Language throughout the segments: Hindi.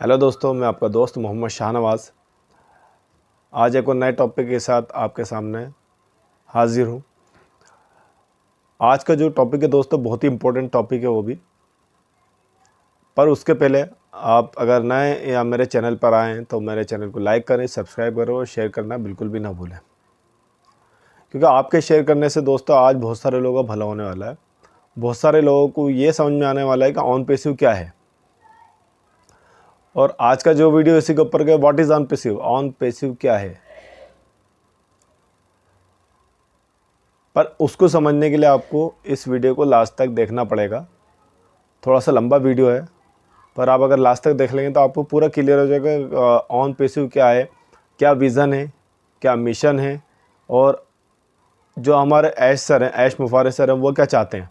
हेलो दोस्तों, मैं आपका दोस्त मोहम्मद शाहनवाज़ आज एक और नए टॉपिक के साथ आपके सामने हाज़िर हूँ। आज का जो टॉपिक है दोस्तों बहुत ही इम्पोर्टेंट टॉपिक है वो भी, पर उसके पहले आप अगर नए या मेरे चैनल पर आए हैं तो मेरे चैनल को लाइक करें, सब्सक्राइब करें और शेयर करना बिल्कुल भी ना भूलें, क्योंकि आपके शेयर करने से दोस्तों आज बहुत सारे लोगों का भला होने वाला है। बहुत सारे लोगों को ये समझ में आने वाला है कि ऑन पैसिव क्या है। और आज का जो वीडियो इसी के ऊपर के what is on passive, on passive क्या है। पर उसको समझने के लिए आपको इस वीडियो को लास्ट तक देखना पड़ेगा। थोड़ा सा लंबा वीडियो है, पर आप अगर लास्ट तक देख लेंगे तो आपको पूरा क्लियर हो जाएगा ऑन पैसिव क्या है, क्या विज़न है, क्या मिशन है, और जो हमारे ऐश सर हैं, ऐश मुफारिस सर हैं, वो क्या चाहते हैं,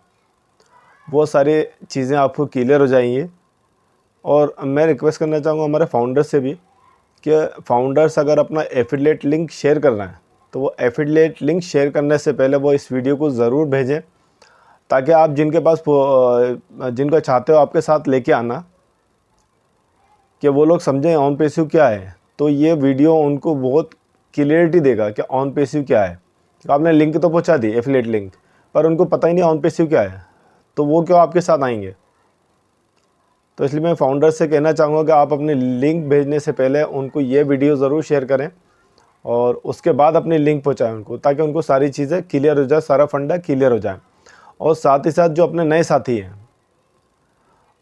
वो सारी चीज़ें आपको क्लियर हो जाएंगी। और मैं रिक्वेस्ट करना चाहूँगा हमारे फाउंडर्स से भी कि फाउंडर्स अगर अपना एफिलिएट लिंक शेयर कर रहे हैं तो वो एफिलिएट लिंक शेयर करने से पहले वो इस वीडियो को ज़रूर भेजें, ताकि आप जिनके पास जिनको चाहते हो आपके साथ लेके आना कि वो लोग समझें ऑन पैसिव क्या है, तो ये वीडियो उनको बहुत क्लियरिटी देगा कि ऑन पैसिव क्या है। तो आपने लिंक तो पहुंचा दी एफिलिएट लिंक, पर उनको पता ही नहीं ऑन पैसिव क्या है, तो वो क्यों आपके साथ आएंगे। तो इसलिए मैं फाउंडर से कहना चाहूँगा कि आप अपने लिंक भेजने से पहले उनको ये वीडियो ज़रूर शेयर करें और उसके बाद अपनी लिंक पहुँचाएँ उनको, ताकि उनको सारी चीज़ें क्लियर हो जाए, सारा फंडा क्लियर हो जाए। और साथ ही साथ जो अपने नए साथी हैं,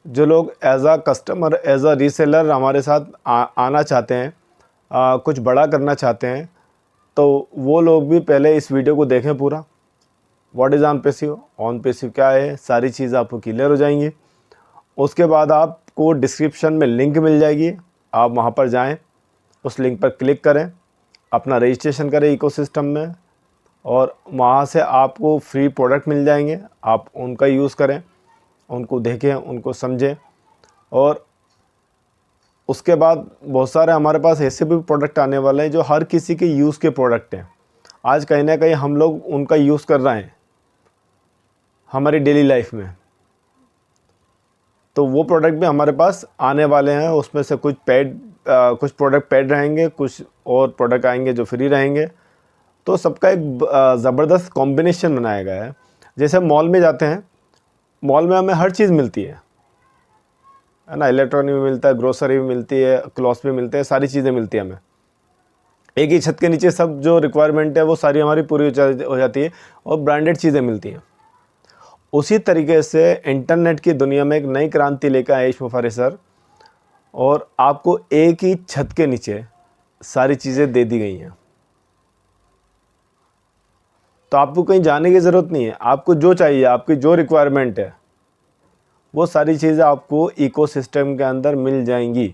जो लोग एज आ कस्टमर, एज आ रीसेलर हमारे साथ आना चाहते हैं, कुछ बड़ा करना चाहते हैं, तो वो लोग भी पहले इस वीडियो को देखें पूरा। What is on passive, on passive क्या है, सारी चीज़ आपको क्लियर हो जाएंगी। उसके बाद आपको डिस्क्रिप्शन में लिंक मिल जाएगी, आप वहाँ पर जाएं, उस लिंक पर क्लिक करें, अपना रजिस्ट्रेशन करें इकोसिस्टम में, और वहाँ से आपको फ्री प्रोडक्ट मिल जाएंगे। आप उनका यूज़ करें, उनको देखें, उनको समझें। और उसके बाद बहुत सारे हमारे पास ऐसे भी प्रोडक्ट आने वाले हैं जो हर किसी के यूज़ के प्रोडक्ट हैं। आज कहीं ना कहीं हम लोग उनका यूज़ कर रहे हैं हमारी डेली लाइफ में, तो वो प्रोडक्ट भी हमारे पास आने वाले हैं। उसमें से कुछ पेड, कुछ प्रोडक्ट पेड रहेंगे, कुछ और प्रोडक्ट आएंगे जो फ्री रहेंगे। तो सबका एक ज़बरदस्त कॉम्बिनेशन बनाया गया है। जैसे मॉल में जाते हैं, मॉल में हमें हर चीज़ मिलती है ना, इलेक्ट्रॉनिक भी मिलता है, ग्रोसरी भी मिलती है, क्लॉथ्स भी मिलते हैं, सारी चीज़ें मिलती है हमें। एक ही छत के नीचे सब जो रिक्वायरमेंट है वो सारी हमारी पूरी हो जाती है, और ब्रांडेड चीज़ें मिलती हैं। उसी तरीके से इंटरनेट की दुनिया में एक नई क्रांति लेकर आए ऐश मुफारिस सर, और आपको एक ही छत के नीचे सारी चीज़ें दे दी गई हैं। तो आपको कहीं जाने की ज़रूरत नहीं है। आपको जो चाहिए, आपकी जो रिक्वायरमेंट है, वो सारी चीज़ें आपको इकोसिस्टम के अंदर मिल जाएंगी।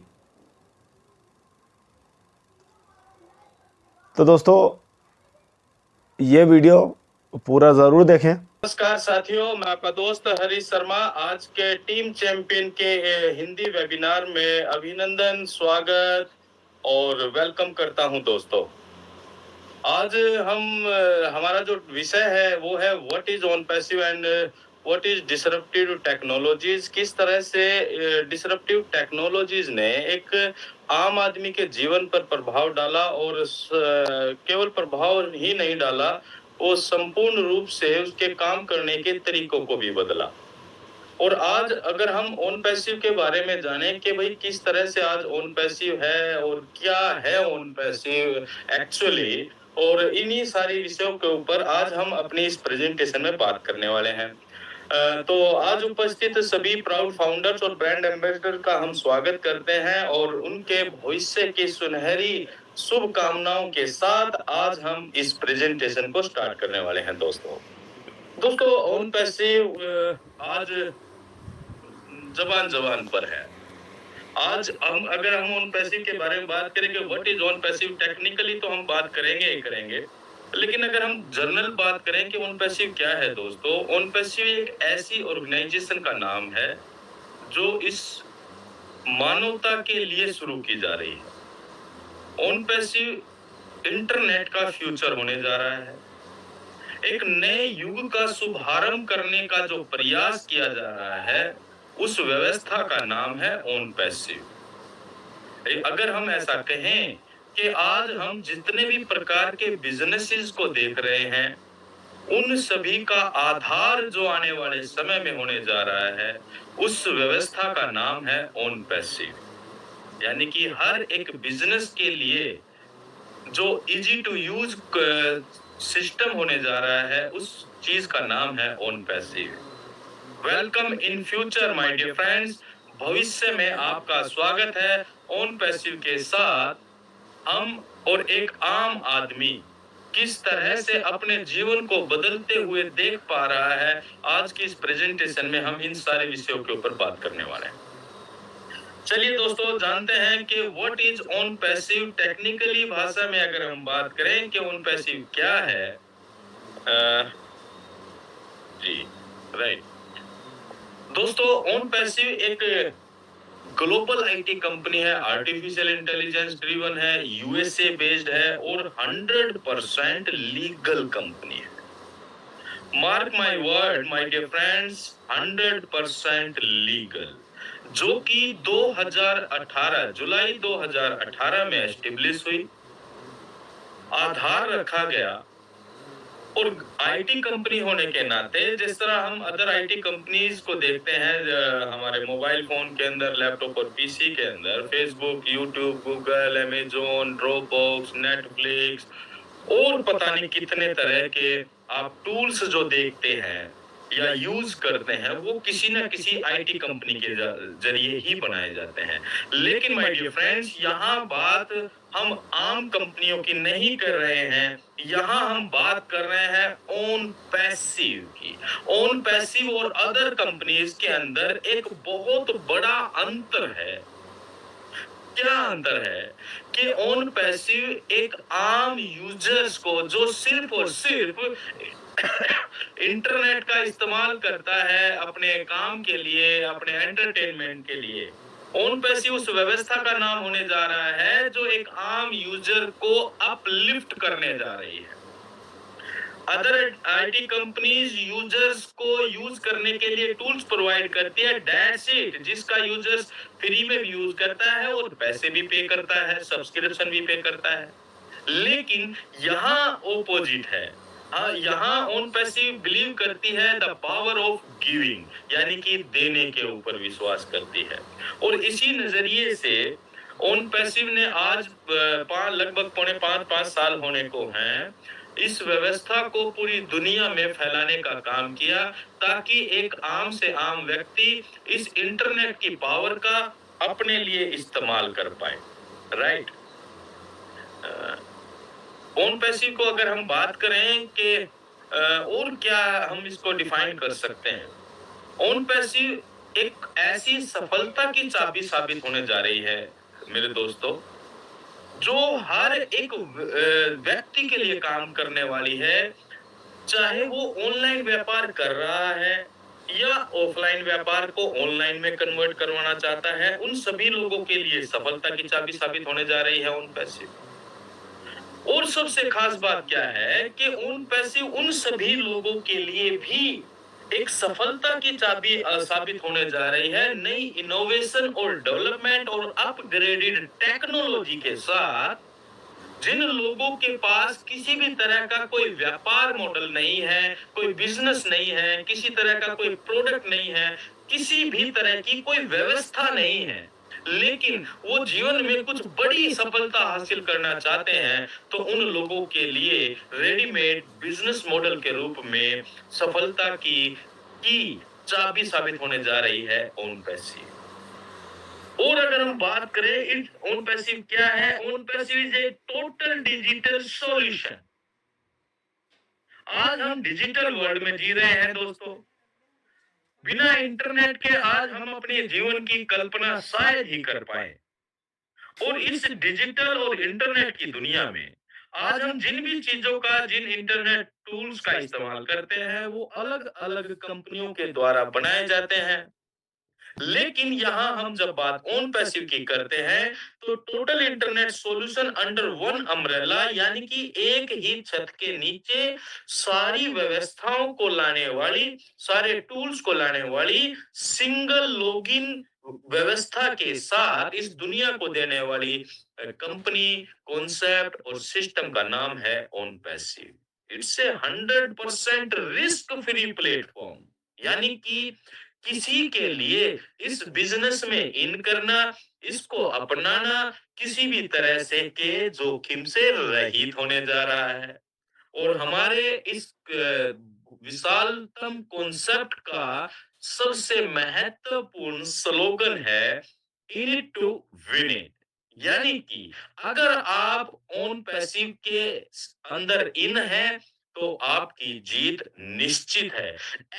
तो दोस्तों ये वीडियो पूरा ज़रूर देखें। नमस्कार साथियों, मैं आपका दोस्त हरीश शर्मा आज के टीम चैंपियन के हिंदी वेबिनार में अभिनंदन, स्वागत और वेलकम करता हूं। दोस्तों आज हमारा जो विषय है वो है what is on passive and what is disruptive technologies. किस तरह से डिसरप्टिव टेक्नोलॉजीज ने एक आम आदमी के जीवन पर प्रभाव डाला, और केवल प्रभाव ही नहीं डाला, वो संपूर्ण रूप से उसके काम करने के तरीकों को भी बदला। और आज अगर हम ऑन पैसिव के बारे में जानें कि भाई किस तरह से आज ऑन पैसिव है और क्या है ऑन पैसिव एक्चुअली, और इन्हीं सारी विषयों के ऊपर आज हम अपनी इस प्रेजेंटेशन में बात करने वाले हैं। तो आज उपस्थित सभी प्राउड फाउंडर्स और ब्रांड एम्बेसडर का हम स्वागत करते हैं, और उनके भविष्य की सुनहरी शुभकामनाओं के साथ आज हम इस प्रेजेंटेशन को स्टार्ट करने वाले हैं। दोस्तों ऑन पैसिव आज जबान जबान पर है। आज हम अगर हम ऑन पैसिव के बारे में बात करेंगे, what is on passive, technically तो हम बात करेंगे ही करेंगे, लेकिन अगर हम जनरल बात करें कि ऑन पैसिव क्या है, दोस्तों ऑन पैसिव एक ऐसी ऑर्गेनाइजेशन का नाम है जो इस मानवता के लिए शुरू की जा रही है। ऑन पैसिव इंटरनेट का फ्यूचर होने जा रहा है। एक नए युग का शुभारंभ करने का जो प्रयास किया जा रहा है, उस व्यवस्था का नाम है ऑन पैसिव। अगर हम ऐसा कहें कि आज हम जितने भी प्रकार के बिजनेसेस को देख रहे हैं, उन सभी का आधार जो आने वाले समय में होने जा रहा है, उस व्यवस्था का नाम है ओन पैसिव। यानी कि हर एक बिजनेस के लिए जो ईज़ी टू यूज़ क सिस्टम होने जा रहा है, उस चीज़ का नाम है OnPassive. Welcome in future my dear friends. भविष्य में आपका स्वागत है। ओन पैसिव के साथ हम और एक आम आदमी किस तरह से अपने जीवन को बदलते हुए देख पा रहा है, आज की इस प्रेजेंटेशन में हम इन सारे विषयों के ऊपर बात करने वाले हैं। चलिए दोस्तों, जानते हैं कि what is own passive. Technically भाषा में अगर हम बात करें कि ओन पैसिव क्या है, जी, राइट। दोस्तों, ओन पैसिव एक ग्लोबल आईटी कंपनी है, आर्टिफिशियल इंटेलिजेंस ड्रिवन है, यूएसए बेस्ड है और 100% लीगल कंपनी है। Mark my word my dear friends, 100% legal, जो कि 2018 जुलाई 2018 में एस्टेब्लिश हुई। आधार रखा गया और आईटी कंपनी होने के नाते, जिस तरह हम अदर आईटी कंपनीज को देखते हैं, हमारे मोबाइल फोन के अंदर, लैपटॉप और पीसी के अंदर Facebook, YouTube, Google, Amazon, Dropbox, Netflix और पता नहीं कितने तरह के आप टूल्स जो देखते हैं या यूज करते हैं, वो किसी न किसी आईटी कंपनी के जरिए ही बनाए जाते हैं। लेकिन माय डियर फ्रेंड्स, यहाँ बात हम आम कंपनियों की नहीं कर रहे हैं, यहाँ हम बात कर रहे हैं ओन पैसिव की। ओन पैसिव और अदर कंपनीज के अंदर एक बहुत बड़ा अंतर है। क्या अंतर है कि ओन पैसिव एक आम यूजर्स को, जो सिर्फ और सिर्फ इंटरनेट का इस्तेमाल करता है अपने काम के लिए, अपने एंटरटेनमेंट के लिए, ओन पैसिव उस व्यवस्था का नाम होने जा रहा है जो एक आम यूजर को अपलिफ्ट करने जा रही है। अदर आईटी कंपनीज यूजर्स को यूज करने के लिए टूल्स प्रोवाइड करती है, दैट्स इट, जिसका यूजर्स फ्री में भी यूज करता है और पैसे भी पे करता है, सब्सक्रिप्शन भी पे करता है। लेकिन यहाँ ऑपोजिट है। हाँ, यहाँ ओन पैसिव बिलीव करती है द पावर ऑफ गिविंग, यानी कि देने के ऊपर विश्वास करती है। और इसी नजरिए से ओन पैसिव ने आज लगभग 4.5 साल होने को हैं, इस व्यवस्था को पूरी दुनिया में फैलाने का काम किया, ताकि एक आम से आम व्यक्ति इस इंटरनेट की पावर का अपने लिए इस्तेमाल कर पाए। राइट। ओन पैसिव को अगर हम बात करें कि और क्या हम इसको डिफाइन कर सकते हैं, ओन पैसिव एक ऐसी सफलता की चाबी साबित होने जा रही है मेरे दोस्तों, जो हर एक व्यक्ति के लिए काम करने वाली है, चाहे वो ऑनलाइन व्यापार कर रहा है या ऑफलाइन व्यापार को ऑनलाइन में कन्वर्ट करवाना चाहता है, उन सभी लोगों के लिए सफलता की चाबी साबित होने जा रही है ओन पैसिव। और सबसे खास बात क्या है कि ओन पैसिव उन सभी लोगों के लिए भी एक सफलता की चाबी साबित होने जा रही है, नई इनोवेशन और डेवलपमेंट और अपग्रेडेड टेक्नोलॉजी के साथ। जिन लोगों के पास किसी भी तरह का कोई व्यापार मॉडल नहीं है, कोई बिजनेस नहीं है, किसी तरह का कोई प्रोडक्ट नहीं है, किसी भी तरह की कोई व्यवस्था नहीं है, लेकिन वो जीवन में कुछ बड़ी सफलता हासिल करना चाहते हैं, तो उन लोगों के लिए रेडीमेड बिजनेस मॉडल के रूप में सफलता की चाबी साबित होने जा रही है ओन पैसिव। और अगर हम बात करें इस ओन पैसिव क्या है, OnPassive is a total digital solution. आज हम डिजिटल वर्ल्ड में जी रहे हैं दोस्तों। बिना इंटरनेट के आज हम अपने जीवन की कल्पना शायद ही कर पाए। और इस डिजिटल और इंटरनेट की दुनिया में आज हम जिन भी चीजों का, जिन इंटरनेट टूल्स का इस्तेमाल करते हैं, वो अलग अलग कंपनियों के द्वारा बनाए जाते हैं। लेकिन यहाँ हम जब बात ओन पैसिव की करते हैं, तो total internet solution under one umbrella, यानी कि एक ही छत के नीचे सारी व्यवस्थाओं को लाने वाली, सारे टूल्स को लाने वाली सिंगल लॉगिन व्यवस्था के साथ इस दुनिया को देने वाली कंपनी, कॉन्सेप्ट और सिस्टम का नाम है own passive. It's a 100% risk free platform, यानी कि किसी के लिए इस बिजनेस में इन करना, इसको अपनाना किसी भी तरह से के जोखिम से रहित होने जा रहा है। और हमारे इस विशालतम कॉन्सेप्ट का सबसे महत्वपूर्ण स्लोगन है in it to win it, यानी कि अगर आप ओन पैसिव के अंदर इन है तो आपकी जीत निश्चित है।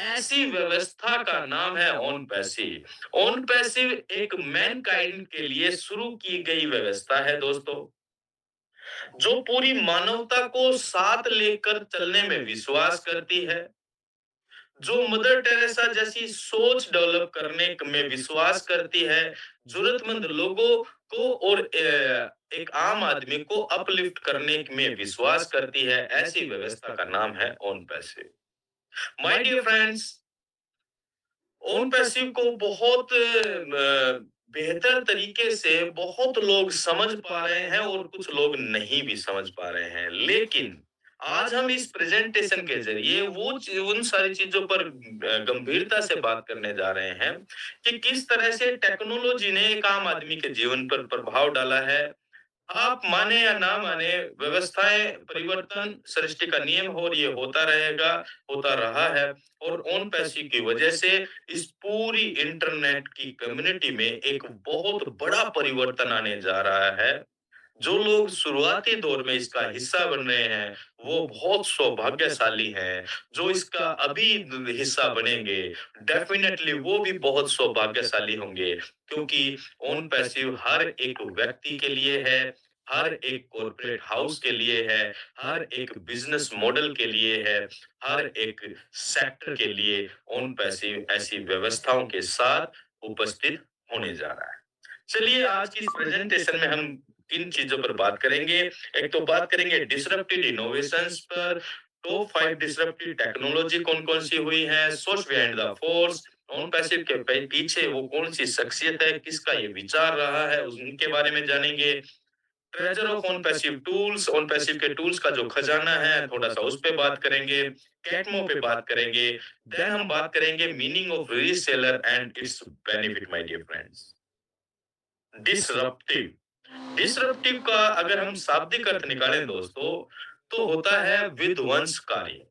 ऐसी व्यवस्था का नाम है ओन पैसिव। ओन पैसिव एक मैनकाइंड के लिए शुरू की गई व्यवस्था है दोस्तों, जो पूरी मानवता को साथ लेकर चलने में विश्वास करती है, जो मदर टेरेसा जैसी सोच डेवलप करने में विश्वास करती है, जरूरतमंद लोगों को और एक आम आदमी को अपलिफ्ट करने में विश्वास करती है, ऐसी व्यवस्था का नाम है OnPassive. My dear friends, OnPassive को बहुत बेहतर तरीके से बहुत लोग समझ पा रहे हैं और कुछ लोग नहीं भी समझ पा रहे हैं। लेकिन आज हम इस प्रेजेंटेशन के ज़रिए उन सारी चीज़ों पर गंभीरता से बात करने जा रहे हैं कि किस तरह से टेक्नोलॉजी ने एक आम आदमी के जीवन पर प्रभाव डाला है। आप माने या ना माने, व्यवस्थाएं परिवर्तन सृष्टि का नियम हो, और ये होता रहेगा, होता रहा है। और ओन पैसे की वजह से इस पूरी इंटरनेट की कम्युनिटी में एक बहुत बड़ा परिवर्तन आने जा रहा है। जो लोग शुरुआती दौर में इसका हिस्सा बन रहे हैं, वो बहुत सौभाग्यशाली हैं। जो इसका अभी हिस्सा बनेंगे, डेफिनेटली वो भी बहुत सौभाग्यशाली होंगे, क्योंकि ओन पैसिव हर एक व्यक्ति के लिए है, हर एक कॉर्पोरेट हाउस के लिए है, हर एक बिजनेस मॉडल के लिए है, हर एक सेक्टर के लिए ओन पैसिव ऐसी व्यवस्थाओं के साथ उपस्थित होने जा रहा है। चलिए आज की इस प्रेजेंटेशन में हम किन चीजों पर बात करेंगे। एक तो बात करेंगे डिसरप्टिव इनोवेशंस पर, टॉप 5 डिसरप्टिव टेक्नोलॉजी कौन-कौन सी हुई है, source behind the force, own passive के पीछे वो कौन सी शख्सियत है, किसका ये विचार रहा है, उनके बारे में जानेंगे। Treasure of own passive tools, own passive के टूल्स का जो खजाना है थोड़ा सा उस पे बात करेंगे। कैटमो पे बात करेंगे। देन हम बात करेंगे meaning of reseller and its benefit my dear friends. Disruptive, disruptive का अगर हम शाब्दिक अर्थ निकालें दोस्तों, तो होता है विध्वंसकारी।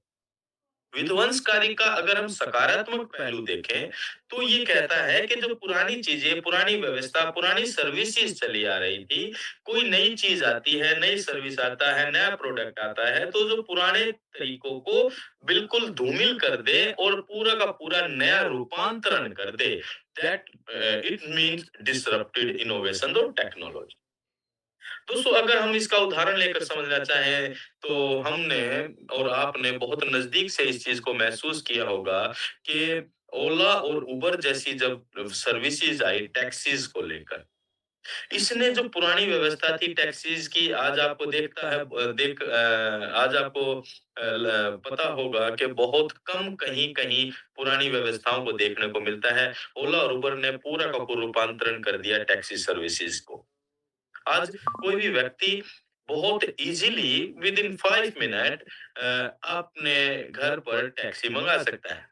विध्वंसकारी का अगर हम सकारात्मक पहलू देखें, तो ये कहता है कि जो पुरानी चीजें, पुरानी व्यवस्था, पुरानी सर्विसेज चली आ रही थी, कोई नई चीज आती है, नई सर्विस आता है, नया प्रोडक्ट आता है, तो जो पुराने तरीकों को बिल्कुल धूमिल कर दे और पूरा का पूरा नया रूपांतरण कर दे, that it means disrupted innovation और टेक्नोलॉजी। दोस्तों अगर हम इसका उदाहरण लेकर समझना चाहें, तो हमने और आपने बहुत नजदीक से इस चीज को महसूस किया होगा कि ओला और उबर जैसी जब सर्विसेज आई टैक्सीज को लेकर, इसने जो पुरानी व्यवस्था थी टैक्सीज की, आज आपको आज आपको पता होगा कि बहुत कम कहीं कहीं पुरानी व्यवस्थाओं को देखने को मिलता है। ओला और उबर ने पूरा का पूरा रूपांतरण कर दिया टैक्सी सर्विसेज को। आज कोई भी व्यक्ति बहुत इजीली विद इन 5 मिनट अपने घर पर टैक्सी मंगा सकता है।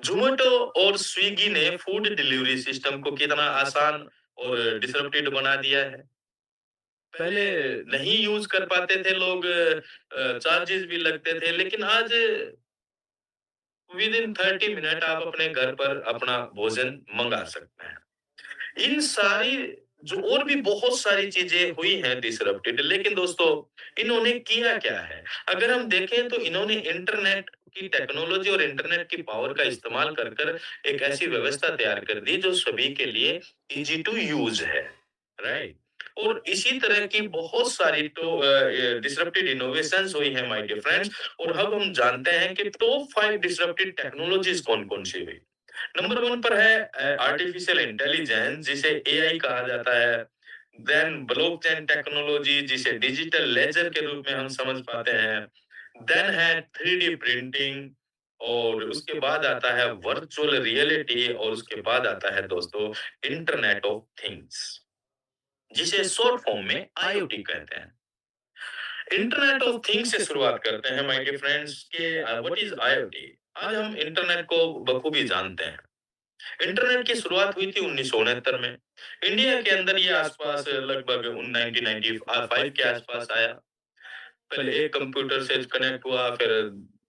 ज़ोमैटो और स्विगी ने फूड डिलीवरी सिस्टम को कितना आसान और डिसरप्टेड बना दिया है। पहले नहीं यूज़ कर पाते थे लोग, चार्जेस भी लगते थे, लेकिन आज विद इन 30 मिनट आप अपने घर पर अपना भोजन मंगा सकते हैं। इन सारी जो और भी बहुत सारी चीजें हुई हैं डिसरप्टेड, लेकिन दोस्तों इन्होंने किया क्या है? अगर हम देखें तो इन्होंने इंटरनेट की टेक्नोलॉजी और इंटरनेट की पावर का इस्तेमाल कर कर एक ऐसी व्यवस्था तैयार कर दी जो सभी के लिए इजी टू यूज है, राइट? और इसी तरह की बहुत सारी तो डिसरप्टेड इनोवेशंस हुई हैं माय डियर फ्रेंड्स। और अब हम जानते हैं कि टॉप 5 डिसरप्टेड टेक्नोलॉजीज कौन-कौन सी हुई। नंबर 1 पर है आर्टिफिशियल इंटेलिजेंस, जिसे एआई कहा जाता है। देन ब्लॉकचेन टेक्नोलॉजी, जिसे डिजिटल लेजर के रूप में हम समझ पाते हैं। देन है 3D प्रिंटिंग, और उसके बाद आता है वर्चुअल रियलिटी और उसके बाद आता है दोस्तों इंटरनेट ऑफ थिंग्स, जिसे शॉर्ट फॉर्म में आईओटी कहते हैं। इंटरनेट ऑफ थिंग्स से शुरुआत करते हैं माय डियर फ्रेंड्स के व्हाट इज आईओटी। आज हम इंटरनेट को बखूबी जानते हैं। इंटरनेट की शुरुआत हुई थी 1969 में। इंडिया के अंदर ये आसपास लगभग 1995 के आसपास आया। पहले एक कंप्यूटर से कनेक्ट हुआ, फिर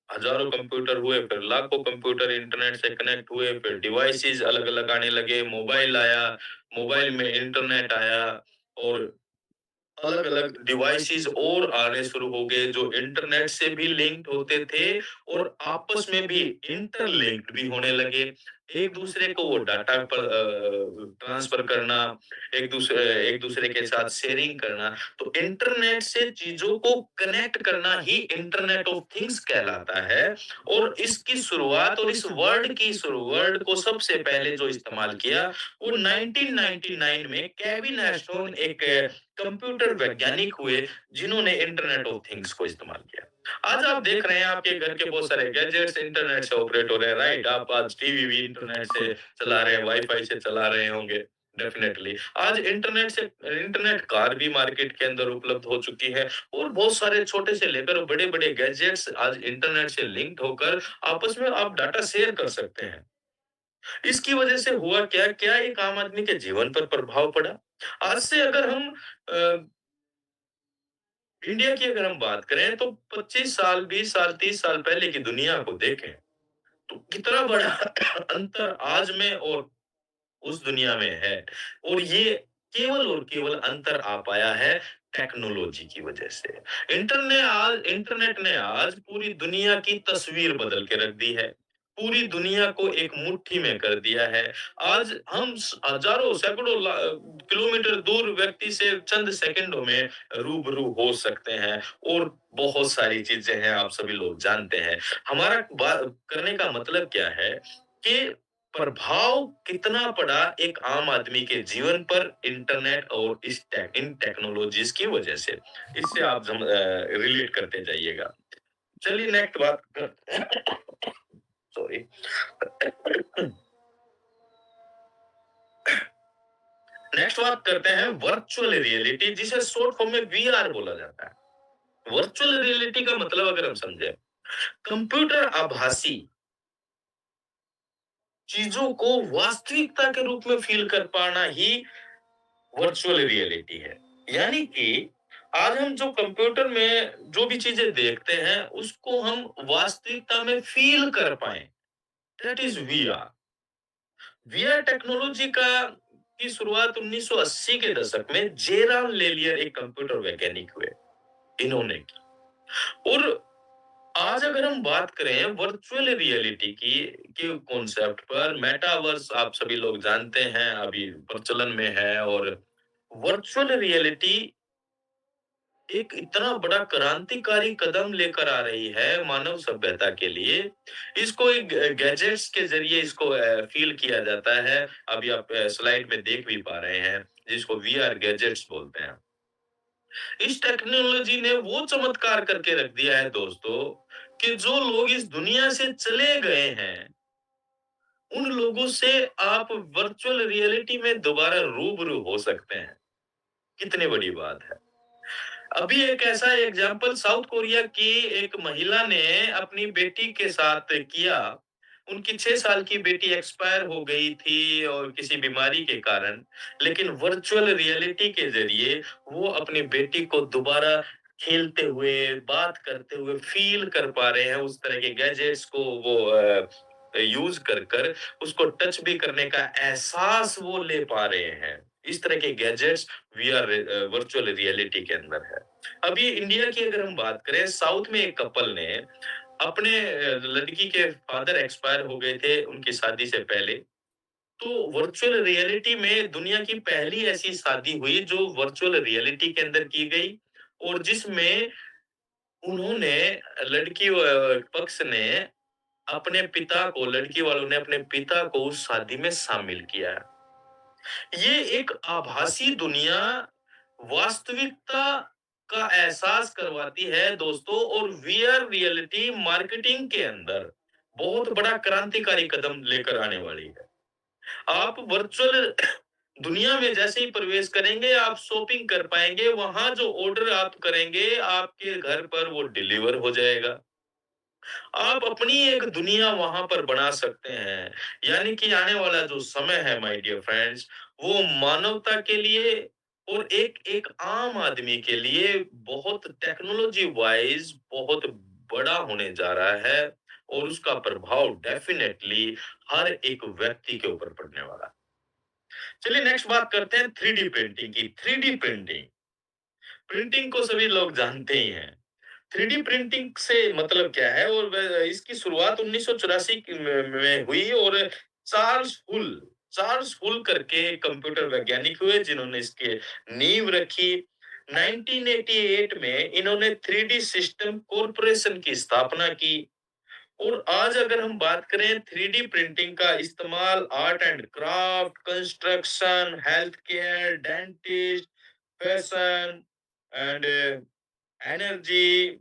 हजारों कंप्यूटर हुए, फिर लाखों कंप्यूटर इंटरनेट से कनेक्ट हुए, फिर डिवाइसेस अलग-अलग आने लगे, मोबाइल आया, मोबाइल में इंटरनेट आया और अलग-अलग डिवाइसेस और आने शुरू हो गए जो इंटरनेट से भी लिंक्ड होते थे और आपस में भी इंटरलिंक्ड भी होने लगे। एक दूसरे को वो डाटा पर ट्रांसफर करना, एक दूसरे के साथ शेयरिंग करना, तो इंटरनेट से चीज़ों को कनेक्ट करना ही इंटरनेट ऑफ थिंग्स कहलाता है। और इसकी शुरुआत और इस वर्ड को सबसे पहले जो इस्तेमाल किया, वो 1999 में केविन एस्टोन एक कंप्यूटर वैज्ञानिक हुए जिन्होंने इंटरनेट ऑफ थिंग्स को इस्तेमाल किया। आज आप देख रहे हैं आपके घर के बहुत सारे गैजेट्स इंटरनेट से ऑपरेट हो रहे हैं, राइट? आप आज टीवी भी इंटरनेट से चला रहे हैं, वाईफाई से चला रहे होंगे। डेफिनेटली आज इंटरनेट कार भी मार्केट के अंदर उपलब्ध हो चुकी है और बहुत सारे छोटे से लेकर बड़े बड़े गैजेट्स आज इंटरनेट से लिंक्ड होकर आपस में आप डाटा शेयर कर सकते हैं। इसकी वजह से हुआ क्या, क्या एक आम आदमी के जीवन पर प्रभाव पड़ा? आज से अगर हम इंडिया की अगर हम बात करें तो 25 साल, 20 साल, 30 साल पहले की दुनिया को देखें, तो कितना बड़ा अंतर आज में और उस दुनिया में है। और ये केवल और केवल अंतर आ पाया है टेक्नोलॉजी की वजह से। इंटरनेट ने आज पूरी दुनिया की तस्वीर बदल के रख दी है। पूरी दुनिया को एक मुट्ठी में कर दिया है। आज हम हजारों सैकड़ों किलोमीटर दूर व्यक्ति से चंद सेकंडों में रूबरू हो सकते हैं और बहुत सारी चीजें हैं आप सभी लोग जानते हैं। हमारा बात करने का मतलब क्या है कि प्रभाव कितना पड़ा एक आम आदमी के जीवन पर इंटरनेट और इन टेक्नोलॉजीज की वजह से। इससे आप रिलेट करते जाइएगा। चलिए नेक्स्ट बात करते हैं। सॉरी। नेक्स्ट बात करते हैं वर्चुअल रियलिटी, जिसे शॉर्ट फॉर्म में वीआर बोला जाता है। वर्चुअल रियलिटी का मतलब अगर हम समझे, कंप्यूटर आभासी चीजों को वास्तविकता के रूप में फील कर पाना ही वर्चुअल रियलिटी है। यानी कि आज हम जो कंप्यूटर में जो भी चीजें देखते हैं उसको हम वास्तविकता में फील कर पाए, that is VR. VR technology का की शुरुआत 1980 के दशक में जेराम लेलियर एक कंप्यूटर वैज्ञानिक हुए, इन्होंने की। और आज अगर हम बात करें वर्चुअल रियलिटी की के कॉन्सेप्ट पर, मेटावर्स आप सभी लोग जानते हैं अभी प्रचलन में है। और वर्चुअल रियलिटी एक इतना बड़ा क्रांतिकारी कदम लेकर आ रही है मानव सभ्यता के लिए। इसको एक गैजेट्स के जरिए इसको फील किया जाता है। अभी आप स्लाइड में देख भी पा रहे हैं, जिसको वीआर गैजेट्स बोलते हैं। इस टेक्नोलॉजी ने वो चमत्कार करके रख दिया है दोस्तों कि जो लोग इस दुनिया से चले गए हैं, उन लोगों से आप वर्चुअल रियलिटी में दोबारा रूबरू हो सकते हैं। कितनी बड़ी बात है। अभी एक ऐसा एग्जाम्पल साउथ कोरिया की एक महिला ने अपनी बेटी के साथ किया। उनकी 6 साल की बेटी एक्सपायर हो गई थी और किसी बीमारी के कारण, लेकिन वर्चुअल रियलिटी के जरिए वो अपनी बेटी को दोबारा खेलते हुए, बात करते हुए फील कर पा रहे हैं। उस तरह के गैजेट्स को वो यूज कर कर उसको टच भी करने का एहसास वो ले पा रहे हैं। इस तरह के गैजेट्स वीआर वर्चुअल रियलिटी के अंदर है। अभी इंडिया की अगर हम बात करें, साउथ में एक कपल ने अपने लड़की के फादर एक्सपायर हो गए थे उनकी शादी से पहले, तो वर्चुअल रियलिटी में दुनिया की पहली ऐसी शादी हुई जो वर्चुअल रियलिटी के अंदर की गई और जिसमें उन्होंने पक्ष ने अपने पिता को, लड़की वालों ने अपने पिता को उस शादी में शामिल किया। ये एक आभासी दुनिया वास्तविकता का एहसास करवाती है दोस्तों। और वीआर रियलिटी मार्केटिंग के अंदर बहुत बड़ा क्रांतिकारी कदम लेकर आने वाली है। आप वर्चुअल दुनिया में जैसे ही प्रवेश करेंगे, आप शॉपिंग कर पाएँगे, वहाँ जो ऑर्डर आप करेंगे, आपके घर पर वो डिलीवर हो जाएगा। आप अपनी एक दुनिया वहाँ पर बना सकते हैं। यानी कि आने वाला जो समय है माय डियर फ्रेंड्स, वो मानवता के लिए और एक-एक आम आदमी के लिए बहुत टेक्नोलॉजी वाइज़ बहुत बड़ा होने जा रहा है और उसका प्रभाव डेफ़िनेटली हर एक व्यक्ति के ऊपर पड़ने वाला है। चलिए नेक्स्ट बात करते हैं 3D प्रिंटिंग की। 3D प्रिंटिंग, प्रिंटिंग को सभी लोग जानते ही हैं। 3D प्रिंटिंग से मतलब क्या है और इसकी शुरुआत 1984 में हुई और चार्ल्स हुल करके कंप्यूटर वैज्ञानिक हुए जिन्होंने इसके नींव रखी। 1988 में इन्होंने 3D सिस्टम कॉर्पोरेशन की स्थापना की और आज अगर हम बात करें 3D प्रिंटिंग का इस्तेमाल art and craft, construction, health care, dentist, fashion and energy,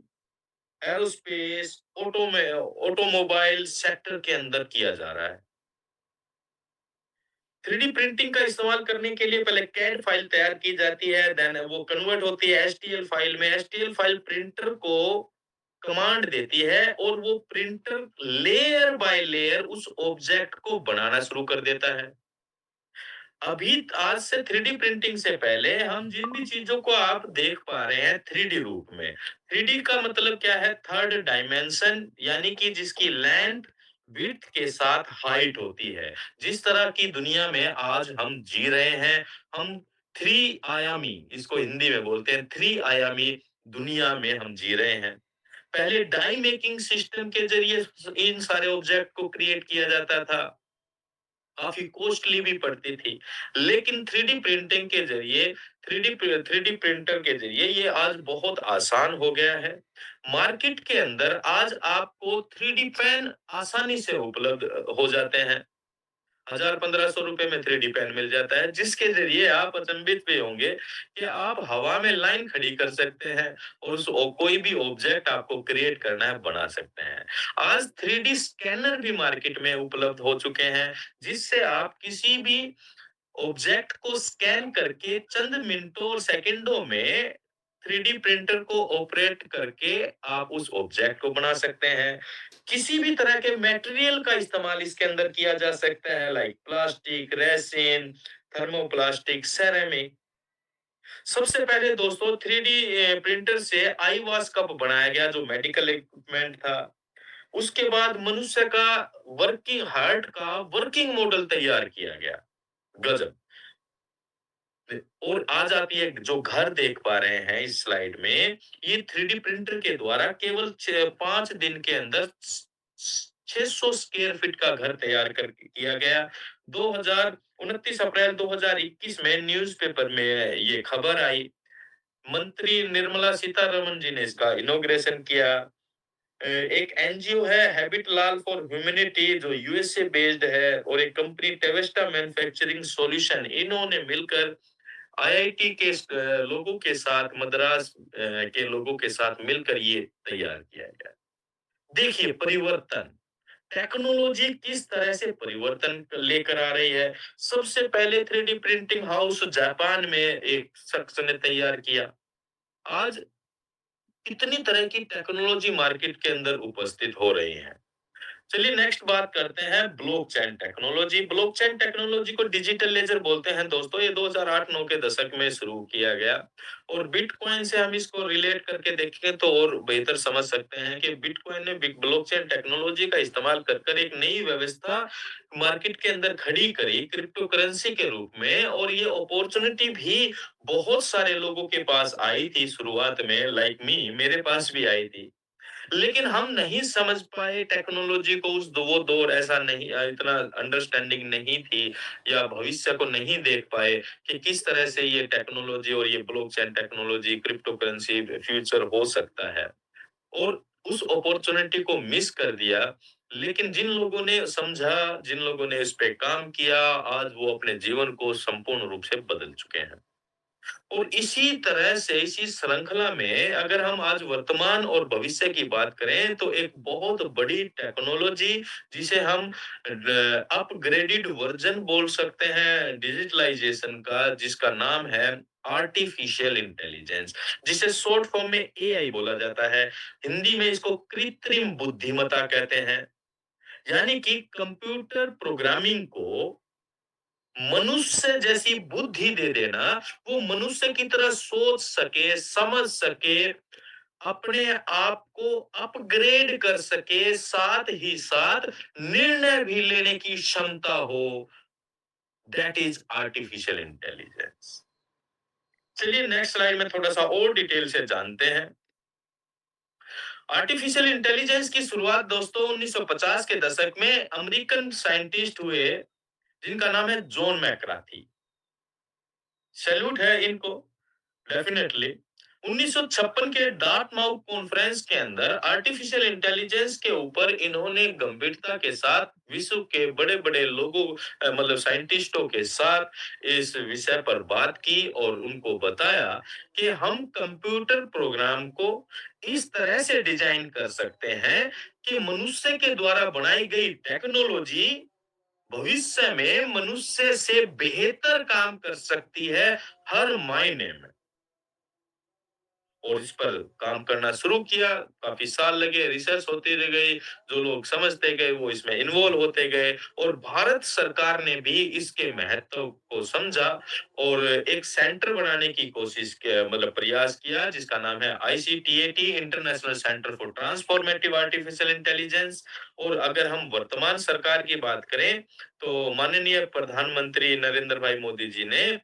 aerospace, automobile sector के अंदर किया जा रहा है। 3D प्रिंटिंग का इस्तेमाल करने के लिए पहले कैड फाइल तैयार की जाती है, देन वो कन्वर्ट होती है एसटीएल फाइल में। एसटीएल फाइल प्रिंटर को कमांड देती है और वो प्रिंटर लेयर बाय लेयर उस ऑब्जेक्ट को बनाना शुरू कर देता है। अभी आज से 3D प्रिंटिंग से पहले हम जिन भी चीजों को आप देख पा रहे हैं 3D रूप में, 3D का मतलब क्या है? थर्ड डायमेंशन, यानी कि जिसकी लेंथ विड्थ के साथ हाइट होती है। जिस तरह की दुनिया में आज हम जी रहे हैं, हम थ्री आयामी, इसको हिंदी में बोलते हैं, थ्री आयामी दुनिया में हम जी रहे हैं। पहले डाई मेकिंग सिस्टम के जरिए इन सारे ऑब्जेक्ट को क्रिएट किया जाता था, काफ़ी कॉस्टली भी पड़ती थी। लेकिन 3D प्रिंटिंग के ज़रिए 3D प्रिंटर के ज़रिए ये आज बहुत आसान हो गया है। मार्केट के अंदर आज आपको 3D पेन आसानी से उपलब्ध हो जाते हैं। 1000-1500 रुपए में 3D पेन मिल जाता है, जिसके ज़रिए आप अचंभित भी होंगे कि आप हवा में लाइन खड़ी कर सकते हैं और उस कोई भी ऑब्जेक्ट आपको क्रिएट करना है, बना सकते हैं। आज 3D स्कैनर भी मार्केट में उपलब्ध हो चुके हैं, जिससे आप किसी भी ऑब्जेक्ट को स्कैन करके चंद मिनटों और सेकंडों में 3D प्रिंटर को ऑपरेट करके आप उस ऑब्जेक्ट को बना सकते हैं। किसी भी तरह के मटेरियल का इस्तेमाल इसके अंदर किया जा सकता है, like plastic, resin, thermoplastic, ceramic. सबसे पहले दोस्तों 3D प्रिंटर से आई वॉश कप बनाया गया जो मेडिकल इक्विपमेंट था। उसके बाद मनुष्य का वर्किंग हार्ट का वर्किंग मॉडल तैयार किया गया। गजब। और आज आप ये जो घर देख पा रहे हैं इस स्लाइड में, ये 3D प्रिंटर के द्वारा केवल 5 दिन के अंदर 600 स्क्वायर फीट का घर तैयार कर किया गया। 29 अप्रैल 2021 में न्यूज़पेपर में ये खबर आई। मंत्री निर्मला सीतारमण जी ने इसका इनॉग्रेशन किया। एक एनजीओ है हैबिट लाल फॉर ह्यूमैनिटी जो यूएसए बेस्ड है और एक कंपनी टेवेस्टा मैन्युफैक्चरिंग सॉल्यूशन, इन्होंने मिलकर आईआईटी के लोगों के साथ, मद्रास के लोगों के साथ मिलकर ये तैयार किया गया। देखिए परिवर्तन, टेक्नोलॉजी किस तरह से परिवर्तन लेकर आ रही है। सबसे पहले 3D प्रिंटिंग हाउस जापान में एक शख्स ने तैयार किया। आज कितनी तरह की टेक्नोलॉजी मार्केट के अंदर उपस्थित हो रही है। चलिए नेक्स्ट बात करते हैं ब्लॉकचेन टेक्नोलॉजी। ब्लॉकचेन टेक्नोलॉजी को डिजिटल लेजर बोलते हैं दोस्तों। ये 2008-9 के दशक में शुरू किया गया और बिटकॉइन से हम इसको रिलेट करके देखें तो और बेहतर समझ सकते हैं कि बिटकॉइन ने ब्लॉकचेन टेक्नोलॉजी का इस्तेमाल कर कर एक नई व्यवस्था मार्केट के अंदर खड़ी करी क्रिप्टो करेंसी के रूप में, और ये अपॉर्चुनिटी भी बहुत सारे लोगों के पास आई थी शुरुआत में, लाइक मी, मेरे पास भी आई थी। लेकिन हम नहीं समझ पाए टेक्नोलॉजी को, उस वो दौर ऐसा नहीं, इतना अंडरस्टैंडिंग नहीं थी या भविष्य को नहीं देख पाए कि किस तरह से ये टेक्नोलॉजी और ये blockchain technology, crypto currency future हो सकता है, और उस अपॉर्चुनिटी को मिस कर दिया। लेकिन जिन लोगों ने समझा, जिन लोगों ने इस पे काम किया, आज वो अपने जीवन को संपूर्ण रूप से बदल चुके हैं। और इसी तरह से इसी श्रृंखला में अगर हम आज वर्तमान और भविष्य की बात करें तो एक बहुत बड़ी टेक्नोलॉजी जिसे हम अपग्रेडेड वर्जन बोल सकते हैं डिजिटलाइजेशन का, जिसका नाम है आर्टिफिशियल इंटेलिजेंस, जिसे शॉर्ट फॉर्म में एआई बोला जाता है। हिंदी में इसको कृत्रिम बुद्धिमत्ता कहते हैं। यानी कि कंप्यूटर प्रोग्रामिंग को मनुष्य जैसी बुद्धि दे देना, वो मनुष्य की तरह सोच सके, समझ सके, अपने आप को अपग्रेड कर सके, साथ ही साथ निर्णय भी लेने की क्षमता हो, दैट इज आर्टिफिशियल इंटेलिजेंस। चलिए नेक्स्ट स्लाइड में थोड़ा सा और डिटेल से जानते हैं। आर्टिफिशियल इंटेलिजेंस की शुरुआत दोस्तों 1950 के दशक में अमेरिकन साइंटिस्ट हुए, जिनका नाम है जॉन मैक्राथी। सैल्यूट है इनको, डेफिनेटली। 1956 के डार्टमाउथ कॉन्फ्रेंस के अंदर आर्टिफिशियल इंटेलिजेंस के ऊपर इन्होंने गंभीरता के साथ विश्व के बड़े-बड़े लोगों मतलब साइंटिस्टों के साथ इस विषय पर बात की और उनको बताया कि हम कंप्यूटर प्रोग्राम को इस तरह से डिजाइन कर सकते हैं कि मनुष्य के द्वारा बनाई गई टेक्नोलॉजी भविष्य में मनुष्य से बेहतर काम कर सकती है हर मायने में। और इस पर काम करना शुरू किया, काफ़ी साल लगे, रिसर्च होती रह गई, जो लोग समझते गए वो इसमें इन्वॉल्व होते गए और भारत सरकार ने भी इसके महत्व को समझा और एक सेंटर बनाने की कोशिश किया, मतलब प्रयास किया, जिसका नाम है ICTAT, international centre for transformative artificial intelligence. और अगर हम वर्तमान सरकार की बात करें, तो माननीय प्रधानमंत्री नरेंद्र भाई मोदी जी ने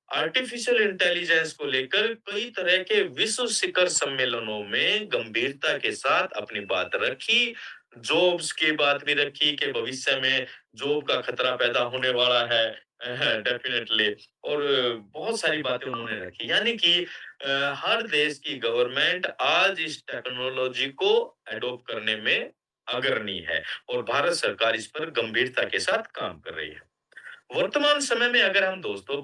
आर्टिफिशियल इंटेलिजेंस को लेकर कई तरह के विश्व शिखर सम्मेलनों में गंभीरता के साथ अपनी बात रखी, जॉब्स की बात भी रखी कि भविष्य में जॉब का खतरा पैदा होने वाला है, डेफिनेटली। और बहुत सारी बातें उन्होंने रखी, यानी कि हर देश की गवर्नमेंट आज इस टेक्नोलॉजी को एडॉप्ट करने में अग्रणी है और भारत सरकार इस पर गंभीरता के साथ काम कर रही है। वर्तमान समय में अगर हम दोस्तों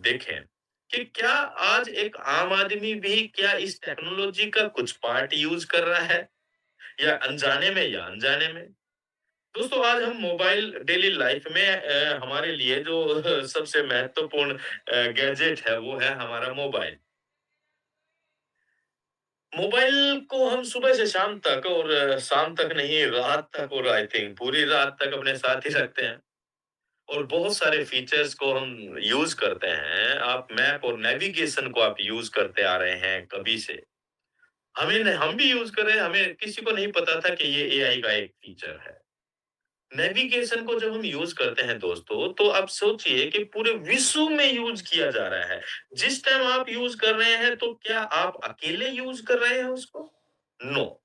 देखें कि क्या आज एक आम आदमी भी क्या इस टेक्नोलॉजी का कुछ पार्ट यूज कर रहा है, या अनजाने में या अनजाने में। दोस्तों आज हम मोबाइल डेली लाइफ में हमारे लिए जो सबसे महत्वपूर्ण गैजेट है वो है हमारा मोबाइल। मोबाइल को हम सुबह से शाम तक और शाम तक नहीं, रात तक, और आई थिंक पूरी रात तक अपने साथ ही रखते हैं और बहुत सारे फीचर्स को हम यूज करते हैं। आप मैप और नेविगेशन को आप यूज करते आ रहे हैं कभी से। हम भी यूज कर रहे हैं, हमें किसी को नहीं पता था कि ये एआई का एक फीचर है। नेविगेशन को जब हम यूज करते हैं दोस्तों, तो आप सोचिए कि पूरे विश्व में यूज किया जा रहा है। जिस टाइम आप यूज कर रहे हैं, तो क्या आप अकेले यूज कर रहे हैं उसको? नो,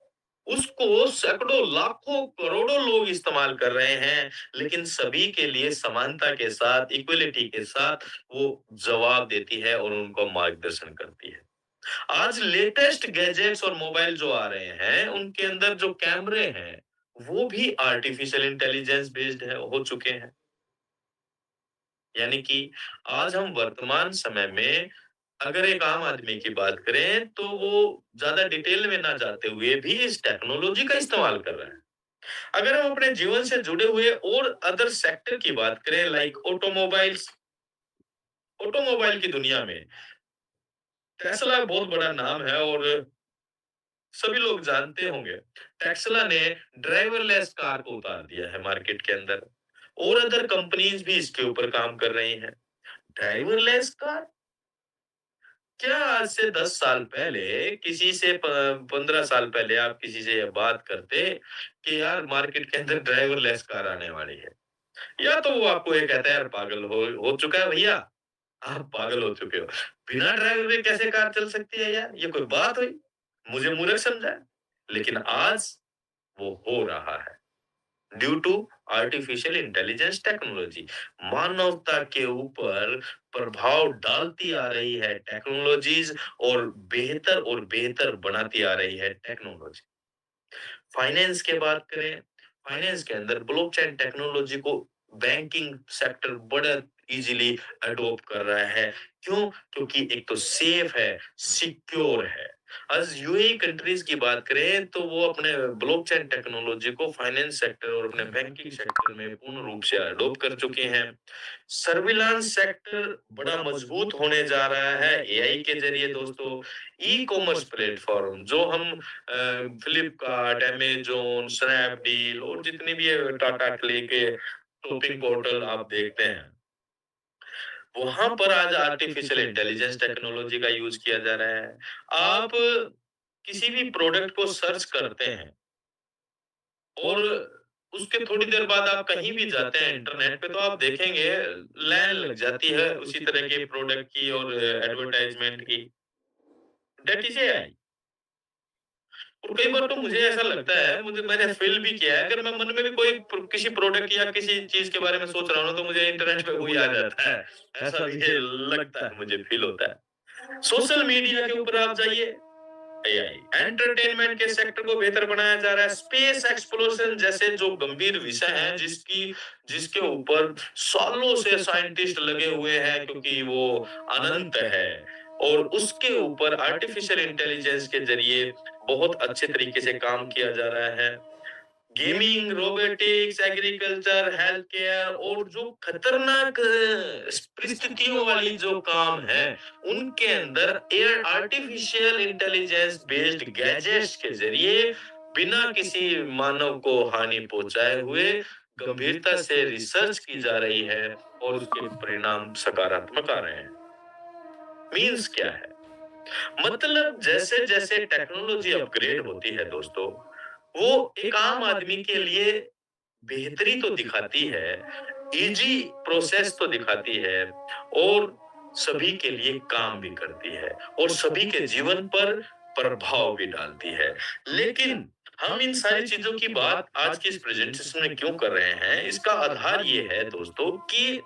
उसको सैकड़ों, लाखों, करोड़ों लोग इस्तेमाल कर रहे हैं, लेकिन सभी के लिए समानता के साथ, इक्वलिटी के साथ वो जवाब देती है और उनको मार्गदर्शन करती है। आज लेटेस्ट गैजेट्स और मोबाइल जो आ रहे हैं, उनके अंदर जो कैमरे हैं, वो भी आर्टिफिशियल इंटेलिजेंस बेस्ड हो चुके हैं। यानी कि आज हम वर्तमान समय में अगर एक आम आदमी की बात करें, तो वो ज़्यादा डिटेल में ना जाते हुए भी इस टेक्नोलॉजी का इस्तेमाल कर रहा है। अगर हम अपने जीवन से जुड़े हुए और अदर सेक्टर की बात करें, लाइक ऑटोमोबाइल्स, ऑटोमोबाइल की दुनिया में टेस्ला बहुत बड़ा नाम है और सभी लोग जानते होंगे। टेस्ला ने ड्राइवरलेस कार को उतार दिया है मार्केट के अंदर और अदर कंपनीज भी इसके ऊपर काम कर रही हैं। ड्राइवरलेस कार, क्या आज से 10 साल पहले किसी से 15 साल पहले आप किसी से ये बात करते कि यार मार्केट के अंदर ड्राइवरलेस कार आने वाली है, या तो वो आपको ये कहता है यार पागल हो चुका है भैया, आप पागल हो चुके हो, बिना ड्राइवर के कैसे कार चल सकती है यार, ये कोई बात हुई, मुझे मूर्ख समझा है। लेकिन आज वो हो रहा है due to artificial intelligence technology. मानवता के ऊपर प्रभाव डालती आ रही है टेक्नोलॉजीज और बेहतर बनाती आ रही है टेक्नोलॉजी। फाइनेंस के बात करें, फाइनेंस के अंदर ब्लॉकचेन टेक्नोलॉजी को बैंकिंग सेक्टर बड़ा इजीली अडॉप्ट कर रहा है। क्यों? क्योंकि एक तो सेफ है, सिक्योर है। आज यूएई कंट्रीज की बात करें तो वो अपने ब्लॉकचेन टेक्नोलॉजी को फाइनेंस सेक्टर और अपने बैंकिंग सेक्टर में पूर्ण रूप से अडॉप्ट कर चुके हैं। सर्विलांस सेक्टर बड़ा मजबूत होने जा रहा है एआई के जरिए दोस्तों। ई कॉमर्स प्लेटफॉर्म जो हम फ्लिपकार्ट, अमेजोन, स्नैपडील और जितनी भी टाटा क्लिक के शॉपिंग पोर्टल आप देखते हैं, वहां पर आज आर्टिफिशियल इंटेलिजेंस टेक्नोलॉजी का यूज किया जा रहा है। आप किसी भी प्रोडक्ट को सर्च करते हैं और उसके थोड़ी देर बाद आप कहीं भी जाते हैं इंटरनेट पे तो आप देखेंगे लाइन लग जाती है उसी तरह के प्रोडक्ट की और एडवर्टाइजमेंट की। That is AI. और कई बार तो मुझे ऐसा लगता है, मुझे मैंने फील भी किया है, अगर मैं मन में भी कोई किसी प्रोडक्ट या किसी चीज के बारे में सोच रहा हूँ ना तो मुझे इंटरनेट पे वही आ जाता है। ऐसा भी लगता है, मुझे फील होता है। सोशल मीडिया के ऊपर आप जाइए, एआई एंटरटेनमेंट के सेक्टर को बेहतर बनाया जा रहा है। स्पेस एक्सप्लोरेशन जैसे जो गंभीर विषय हैं जिसके ऊपर सालों से साइंटिस्ट लगे हुए हैं क्योंकि वो अनंत है, और उसके ऊपर आर्टिफिशियल इंटेलिजेंस के जरिए बहुत अच्छे तरीके से काम किया जा रहा है। Gaming, robotics, agriculture, health care और जो खतरनाक परिस्थितियों वाली जो काम है, उनके अंदर air artificial intelligence based gadgets के जरिए बिना किसी मानव को हानि पहुंचाए हुए गंभीरता से रिसर्च की जा रही है और उसके परिणाम सकारात्मक आ रहे हैं। मीन्स क्या है? मतलब जैसे जैसे टेक्नोलॉजी अपग्रेड होती है दोस्तों, वो एक आम आदमी के लिए बेहतरी तो दिखाती है, इजी प्रोसेस तो दिखाती है, और सभी के लिए काम भी करती है और सभी के जीवन पर प्रभाव भी डालती है। लेकिन हम इन सारी चीजों की बात आज की इस प्रेजेंटेशन में क्यों कर रहे हैं? इसका आधार ये है दोस्तों कि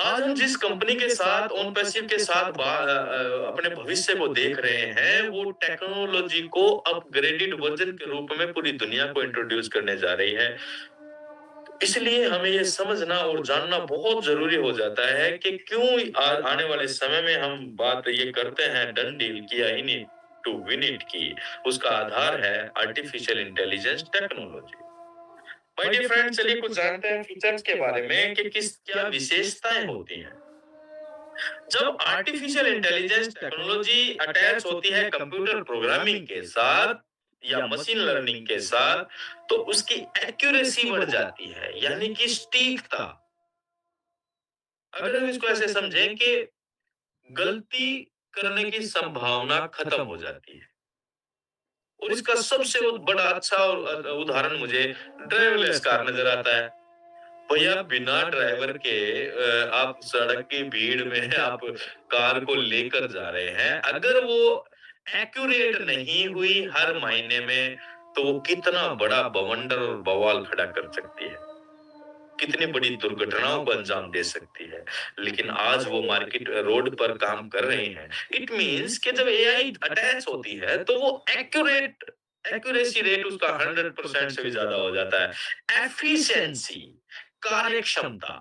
आज हम जिस कंपनी के साथ ऑन पैसिव के साथ अपने भविष्य को देख रहे हैं, वो टेक्नोलॉजी को अपग्रेडेड वर्जन के रूप में पूरी दुनिया को इंट्रोड्यूस करने जा रही है। इसलिए हमें ये समझना और जानना बहुत जरूरी हो जाता है कि क्यों आने वाले समय में हम बात ये करते हैं डन डील किया in it to win it की। उसका आधार है artificial intelligence technology. My dear friend, चलिए कुछ जानते हैं फीचर्स के बारे में कि किस क्या विशेषताएं होती हैं। जब आर्टिफिशियल इंटेलिजेंस टेक्नोलॉजी अटैच होती है कंप्यूटर प्रोग्रामिंग के साथ या मशीन लर्निंग के साथ, तो उसकी एक्यूरेसी बढ़ जाती है, यानी कि सटीकता। अगर हम इसको ऐसे समझें कि गलती करने की संभावना खत्म हो जाती है। और इसका सबसे बड़ा अच्छा उदाहरण मुझे ड्राइवरलेस कार नजर आता है। भैया बिना ड्राइवर के आप सड़क की भीड़ में आप कार को लेकर जा रहे हैं, अगर वो एक्यूरेट नहीं हुई हर महीने में, तो वो कितना बड़ा बवंडर और बवाल खड़ा कर सकती है, कितनी बड़ी दुर्घटनाओं को अंजाम दे सकती है। लेकिन आज वो मार्केट रोड पर काम कर रहे हैं। इट मींस कि जब एआई अटैच होती है तो वो एक्यूरेसी रेट उसका 100% से भी ज्यादा हो जाता है। एफिशिएंसी, कार्यक्षमता।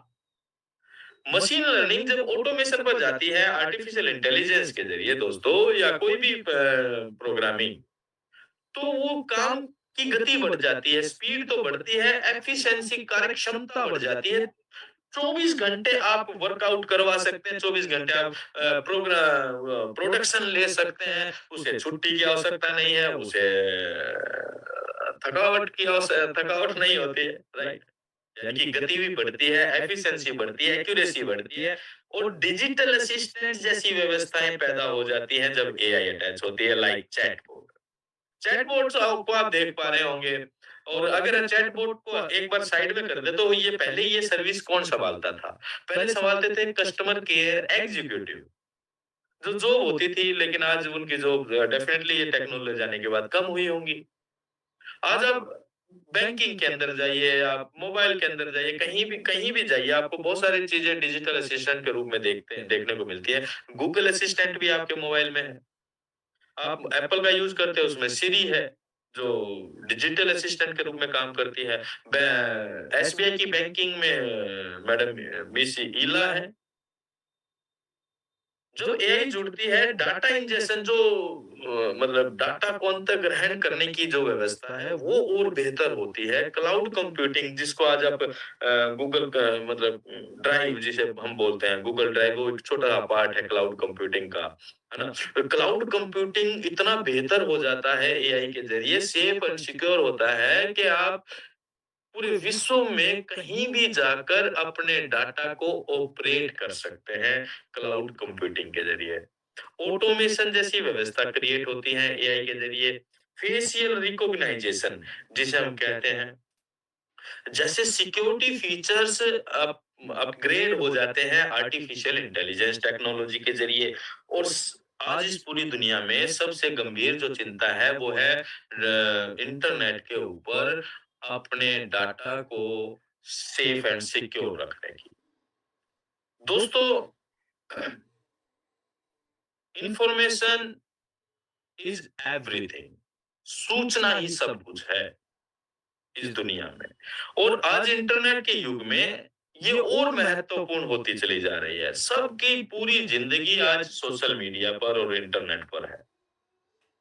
मशीन लर्निंग जब ऑटोमेशन पर जाती है आर्टिफिशियल इंटेलिजेंस के जरिए दोस्तों, या कोई भी प्रोग्रामिंग, तो वो काम की गति बढ़ जाती है, स्पीड तो बढ़ती है, एफिशिएंसी, कार्यक्षमता बढ़ जाती है। 24 घंटे आप वर्कआउट करवा सकते हैं, 24 घंटे आप प्रोग्राम प्रोडक्शन ले सकते हैं, उसे छुट्टी की आवश्यकता नहीं है, उसे थकावट नहीं होती है, राइट? यानी कि गति भी बढ़ती है, एफिशिएंसी बढ़ती है, एक्यूरेसी बढ़ती है, और डिजिटल असिस्टेंट जैसी व्यवस्थाएं पैदा हो जाती हैं जब एआई अटैच होती है, लाइक चैटबॉट। चैटबॉट आपको आप देख पा रहे होंगे। और अगर चैटबॉट को एक बार साइड में कर दे तो ये पहले ये सर्विस कौन संभालता था? पहले संभालते थे कस्टमर केयर एग्जीक्यूटिव, जो जॉब होती थी, लेकिन आज उनकी जॉब डेफिनेटली ये टेक्नोलॉजी आने के बाद कम हुई होंगी। आज आप बैंकिंग के अंदर जाइए, आप मोबाइल के अंदर जाइए, कहीं भी जाइए, आपको बहुत सारी चीजें डिजिटल असिस्टेंट के रूप में देखने को मिलती है। गूगल असिस्टेंट भी आपके मोबाइल में है। आप एप्पल का यूज करते हो, उसमें सिरी है। जो डिजिटल असिस्टेंट के रूप में काम करती है। एसबीआई की बैंकिंग में मैडम मिस ईला है। जो एआई जुड़ती है डाटा इंजेक्शन जो मतलब डाटा को अंतर ग्रहण करने की जो व्यवस्था है वो और बेहतर होती है। क्लाउड कंप्यूटिंग जिसको आज आप गूगल का मतलब ड्राइव जिसे हम बोलते हैं गूगल ड्राइव वो एक छोटा पार्ट है क्लाउड कंप्यूटिंग का, है ना? क्लाउड कंप्यूटिंग इतना बेहतर हो जाता है एआई के ज़रिए सेफ एंड सिक्योर होता है कि आप पूरे विश्व में कहीं भी जाकर अपने डाटा को ऑपरेट कर सकते हैं क्लाउड कंप्यूटिंग के ज़रिए। ऑटोमेशन जैसी व्यवस्था क्रिएट होती है एआई के ज़रिए। फेशियल रिकॉग्नाइजेशन जिसे हम कहते हैं, जैसे सिक्योरिटी फीचर्स अपग्रेड हो जाते हैं आर्टिफिशियल इंटेलिजेंस टेक्नोलॉजी के ज़रिए और आज इस पूरी दुनिया में सबसे गंभीर जो चिंता है वो है इंटरनेट के ऊपर अपने डाटा को सेफ एंड सिक्योर रखने की। दोस्तों, इंफॉर्मेशन इज एवरीथिंग। सूचना ही सब कुछ है इस दुनिया में और आज इंटरनेट के युग में ये और महत्वपूर्ण होती चली जा रही है। सबकी पूरी जिंदगी आज सोशल मीडिया पर और इंटरनेट पर है।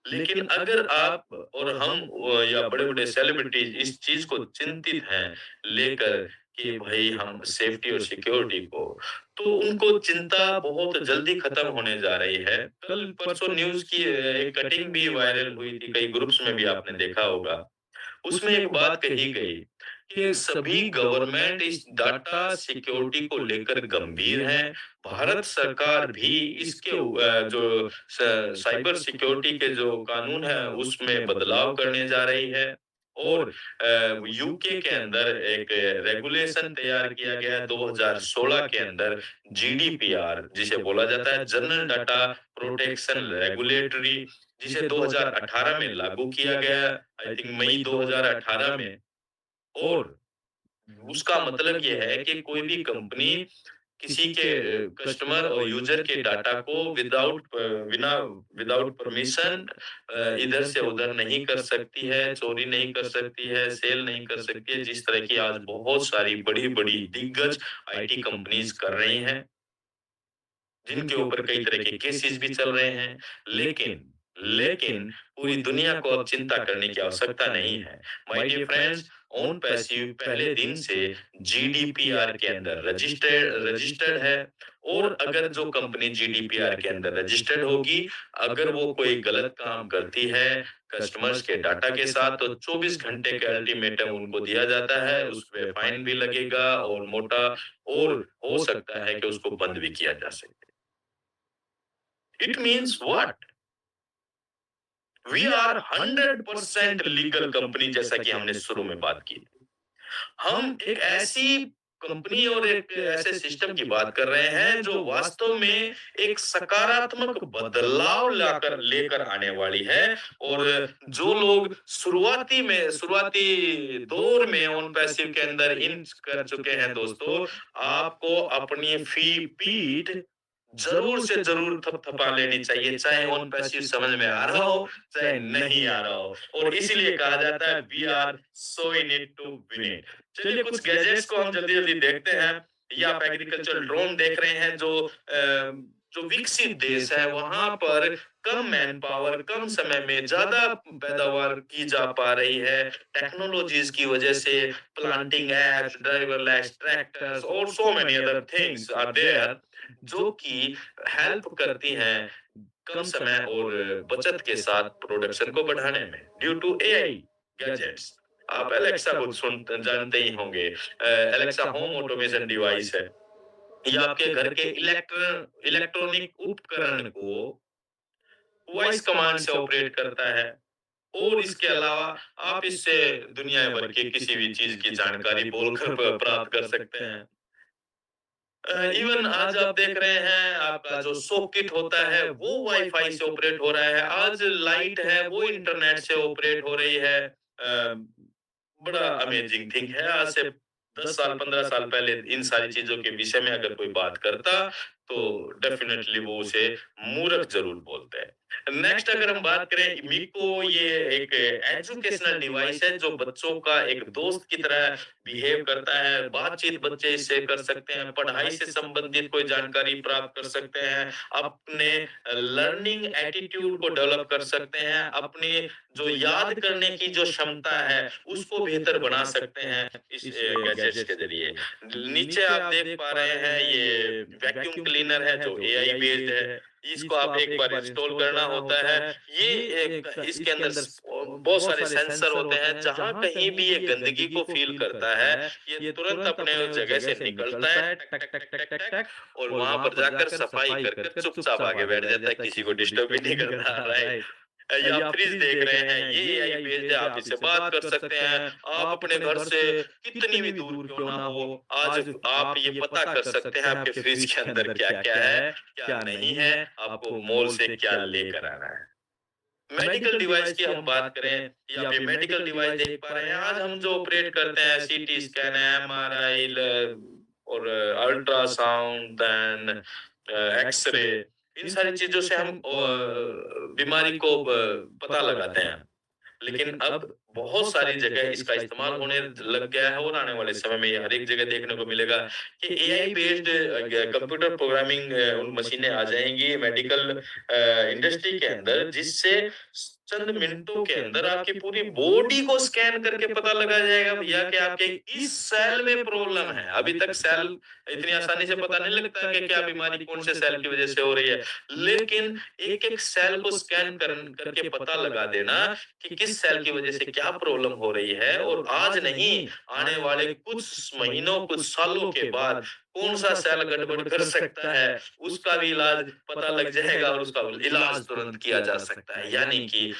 लेकिन अगर आप और हम या बड़े-बड़े सेलिब्रिटीज इस चीज को चिंतित हैं लेकर कि भाई हम सेफ्टी और सिक्योरिटी को, तो उनको चिंता बहुत जल्दी खत्म होने जा रही है। कल परसों न्यूज़ की एक कटिंग भी वायरल हुई थी, कई ग्रुप्स में भी आपने देखा होगा। उसमें एक बात कही गई कि सभी गवर्नमेंट इस डाटा सिक्योरिटी को लेकर गंभीर हैं। भारत सरकार भी इसके जो साइबर सिक्योरिटी के जो कानून है उसमें बदलाव करने जा रही है और यूके के अंदर एक रेगुलेशन तैयार किया गया है 2016 के अंदर जीडीपीआर जिसे बोला जाता है जनरल डाटा प्रोटेक्शन रेगुलेटरी, जिसे 2018 में लागू किया गया, आई थिंक मई 2018 में। और उसका मतलब ये है कि कोई भी कंपनी किसी के कस्टमर और यूजर के डाटा को विदाउट परमिशन इधर से उधर नहीं कर सकती है, चोरी नहीं कर सकती है, सेल नहीं कर सकती है, जिस तरह की आज बहुत सारी बड़ी-बड़ी दिग्गज आईटी कंपनीज कर रही हैं। जिनके ऊपर कई तरह के केसेस भी चल रहे हैं। लेकिन लेकिन पूरी दुनिया को अब चिंता करने की आवश्यकता नहीं है। My dear friends, OnPassive पहले दिन से जीडीपीआर के अंदर रजिस्टर्ड है और अगर जो कंपनी जीडीपीआर के अंदर रजिस्टर्ड होगी, अगर वो कोई गलत काम करती है कस्टमर्स के डाटा के साथ तो 24 घंटे का अल्टीमेटम उनको दिया जाता है, उसपे फाइन भी लगेगा और मोटा और हो सकता है कि उसको बंद भी किया जा सके। It means what? We are 100% legal company जैसा कि हमने शुरू में बात की थी। हम एक ऐसी कंपनी और एक ऐसे सिस्टम की बात कर रहे हैं जो वास्तव में एक सकारात्मक बदलाव लाकर लेकर आने वाली है और जो लोग शुरुआती दौर में ऑन पैसिव के अंदर इन कर चुके हैं दोस्तों, आपको अपनी फी पीठ ज़रूर से ज़रूर थपथपा लेनी चाहिए, चाहे ऑन पैसिव समझ में आ रहा हो, चाहे नहीं आ रहा हो और इसीलिए कहा जाता है we are so in it to win it. चलिए कुछ गैजेट्स को हम जल्दी-जल्दी देखते हैं। ये आप एग्रीकल्चरल ड्रोन देख रहे हैं जो विकसित देश है वहाँ पर कम मैन पावर, कम समय में ज़्यादा पैदावार की जा पा रही है। टेक्नोलॉजीज़ की वजह से प्लांटिंग एप्स, ड्राइवरलेस ट्रैक्टर्स और so many other things are there जो कि हेल्प करती हैं कम समय और बचत के साथ प्रोडक्शन को बढ़ाने में ड्यू टू एआई गैजेट्स। आप एलेक्सा को सुन जानते ही होंगे। एलेक्सा होम ऑटोमेशन डिवाइस है। ये आपके घर के इलेक्ट्रॉनिक उपकरण को वॉइस कमांड से ऑपरेट करता है और इसके अलावा आप इससे दुनिया भर की किसी भी चीज की जानकारी बोलकर प्राप्त कर सकते हैं। इवन आज आप देख रहे हैं आपका जो सॉकेट होता है वो वाईफाई से ऑपरेट हो रहा है। आज लाइट है वो इंटरनेट से ऑपरेट हो रही है। बड़ा अमेजिंग थिंग है। आज से 10 साल 15 साल पहले इन सारी चीजों के विषय में अगर कोई बात करता तो डेफिनेटली वो उसे मूर्ख जरूर बोलते हैं। नेक्स्ट अगर हम बात करें मिको, ये एक एजुकेशनल डिवाइस है जो बच्चों का एक दोस्त की तरह बिहेव करता है। बातचीत बच्चे इससे कर सकते हैं, पढ़ाई से संबंधित कोई जानकारी प्राप्त कर सकते हैं, अपने लर्निंग एटीट्यूड को डेवलप कर सकते हैं, अपनी जो याद करने की जो क्षमता है उसको बेहतर बना सकते हैं इस गैजेट्स के ज़रिए। नीचे आप देख पा रहे हैं ये वैक्यूम क्लीनर है जो एआई बेस्ड है। इसको आप एक बार इंस्टॉल करना होता है। ये एक इसके अंदर बहुत सारे सेंसर होते हैं, जहाँ कहीं भी ये गंदगी को फ़ील करता है, ये तुरंत अपने उस जगह से निकलता है, टक, टक, टक, टक, टक, टक और वहाँ पर जाकर सफाई कर कर चुपचाप आगे बैठ जाता है, किसी को डिस्टर्ब भी नहीं करता, राइट? ये आप फ्रिज देख रहे हैं, ये एआई बेस्ड है, आप इससे बात कर सकते हैं। आप अपने घर से कितनी भी दूर क्यों ना हो, आज आप ये पता कर सकते हैं आपके फ्रिज के अंदर क्या-क्या है, क्या नहीं है, आपको मॉल से क्या लेकर आना है। मेडिकल डिवाइस की हम बात करें, या आप ये मेडिकल डिवाइस देख पा रहे हैं, आज हम जो ऑपरेट करते हैं सीटी स्कैन है, एमआरआई और अल्ट्रासाउंड देन एक्स-रे, इन सारी चीज़ों से हम बीमारी को पता लगाते हैं। लेकिन अब बहुत सारी जगह इसका इस्तेमाल होने लग गया है और आने वाले समय में ये हर एक जगह देखने को मिलेगा कि एआई बेस्ड कंप्यूटर प्रोग्रामिंग मशीनें आ जाएँगी मेडिकल इंडस्ट्री के अंदर, जिससे चंद मिनटों के अंदर आपकी पूरी बॉडी को स्कैन करके पता लगाया जाएगा भैया कि आपके इस सेल में प्रॉब्लम है। अभी तक सेल इतनी आसानी से पता नहीं लगता कि क्या बीमारी कौन से सेल की वजह से हो रही है। लेकिन एक-एक सेल को स्कैन करके पता लगा देना कि किस सेल की वजह से क्या प्रॉब्लम हो रही है, और आज नहीं, आने वाले कुछ महीनों, कुछ सालों के बाद कौन-सा सेल गड़बड़ कर सकता है, उसका भी इलाज पता लग जाएगा और उसका इलाज तुरंत किया जा सकता है। यानी कि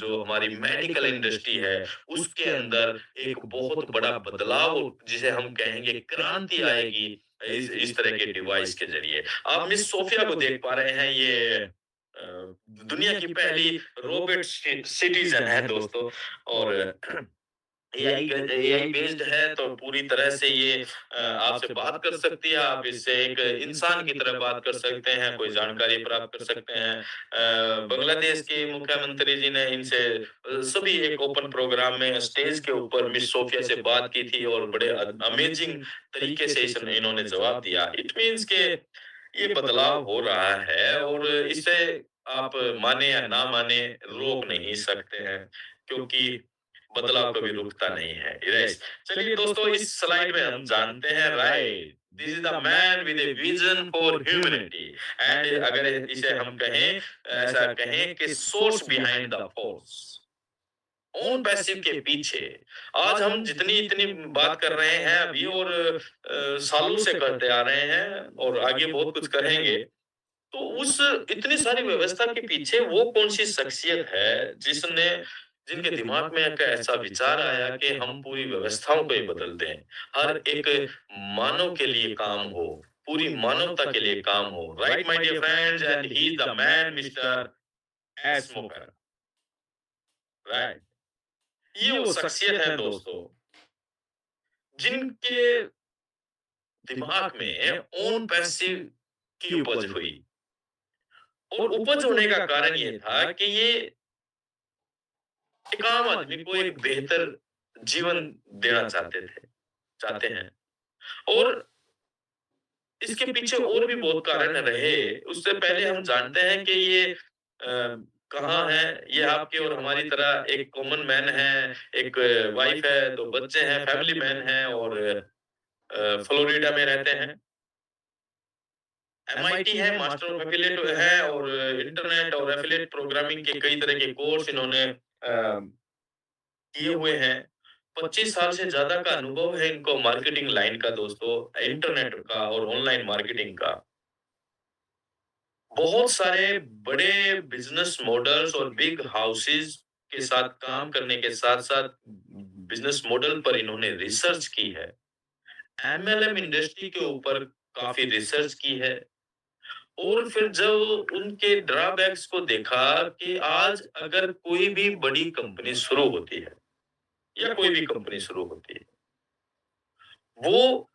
जो हमारी मेडिकल इंडस्ट्री है, उसके अंदर एक बहुत बड़ा बदलाव, जिसे हम कहेंगे क्रांति आएगी इस तरह के डिवाइस के ज़रिए। आप मिस सोफिया को देख पा रहे हैं, ये दुनिया की पहली रोबोट सिटीजन है दोस्तों, और एआई बेस्ड है, तो पूरी तरह से ये आपसे बात कर सकती है, आप इससे एक इंसान की तरह बात कर सकते हैं, कोई जानकारी प्राप्त कर सकते हैं। बांग्लादेश के मुख्यमंत्री जी ने इनसे सभी एक ओपन प्रोग्राम में स्टेज के ऊपर मिस सोफिया से बात की थी, और बड़े अमेजिंग तरीके से इन्होंने जवाब दिया। इट मीन्स के ये बदलाव हो रहा है, और इसे आप माने या ना माने, रोक नहीं सकते हैं, क्योंकि बदलाव कभी रुकता नहीं है। यस, चलिए दोस्तों, इस स्लाइड में हम जानते हैं, right, this is the man with a vision for humanity. And अगर इसे हम कहें, ऐसा कहें कि source behind the force, own passive के पीछे, आज हम जितनी इतनी बात कर रहे हैं अभी, और सालों से करते आ रहे हैं और आगे बहुत कुछ करेंगे, तो उस इतनी सारी व्यवस्था के पीछे वो कौन-सी शख्सियत है जिसने जिनके दिमाग में एक ऐसा विचार आया कि हम पूरी व्यवस्थाओं को ही बदल दें। हर एक मानव के लिए काम हो, पूरी मानवता के लिए काम हो। Right my dear friends, and he is the man mister एस्मोकर, राइट। ये वो शख्सियत है दोस्तों, जिनके दिमाग में ओन पैसिव की उपज हुई, और उपज होने का कारण ये था कि ये एक आम आदमी को एक बेहतर जीवन देना चाहते हैं, और इसके पीछे और भी बहुत कारण रहे। उससे पहले हम जानते हैं कि ये कहाँ है। ये आपके और हमारी तरह एक कॉमन मैन है, एक वाइफ है, 2 बच्चे हैं, फैमिली मैन है, और फ्लोरिडा में रहते हैं। एमआईटी है, मास्टर ऑफ एफिलिएट है, और इंटरनेट और एफिलिएट प्रोग्रामिंग के कई तरह के कोर्स इन्होंने किए हुए हैं। 25 साल से ज़्यादा का अनुभव है इनको मार्केटिंग लाइन का दोस्तों, इंटरनेट का और ऑनलाइन मार्केटिंग का। बहुत सारे बड़े बिज़नेस मॉडल्स और बिग हाउसेस के साथ काम करने के साथ-साथ बिज़नेस मॉडल पर इन्होंने रिसर्च की है। एमएलएम इंडस्ट्री के ऊपर काफ़ी रिसर्च की है, और फिर जब उनके ड्रॉबैक्स को देखा कि आज अगर कोई भी बड़ी कंपनी शुरू होती है, या कोई भी कंपनी शुरू होती है, वो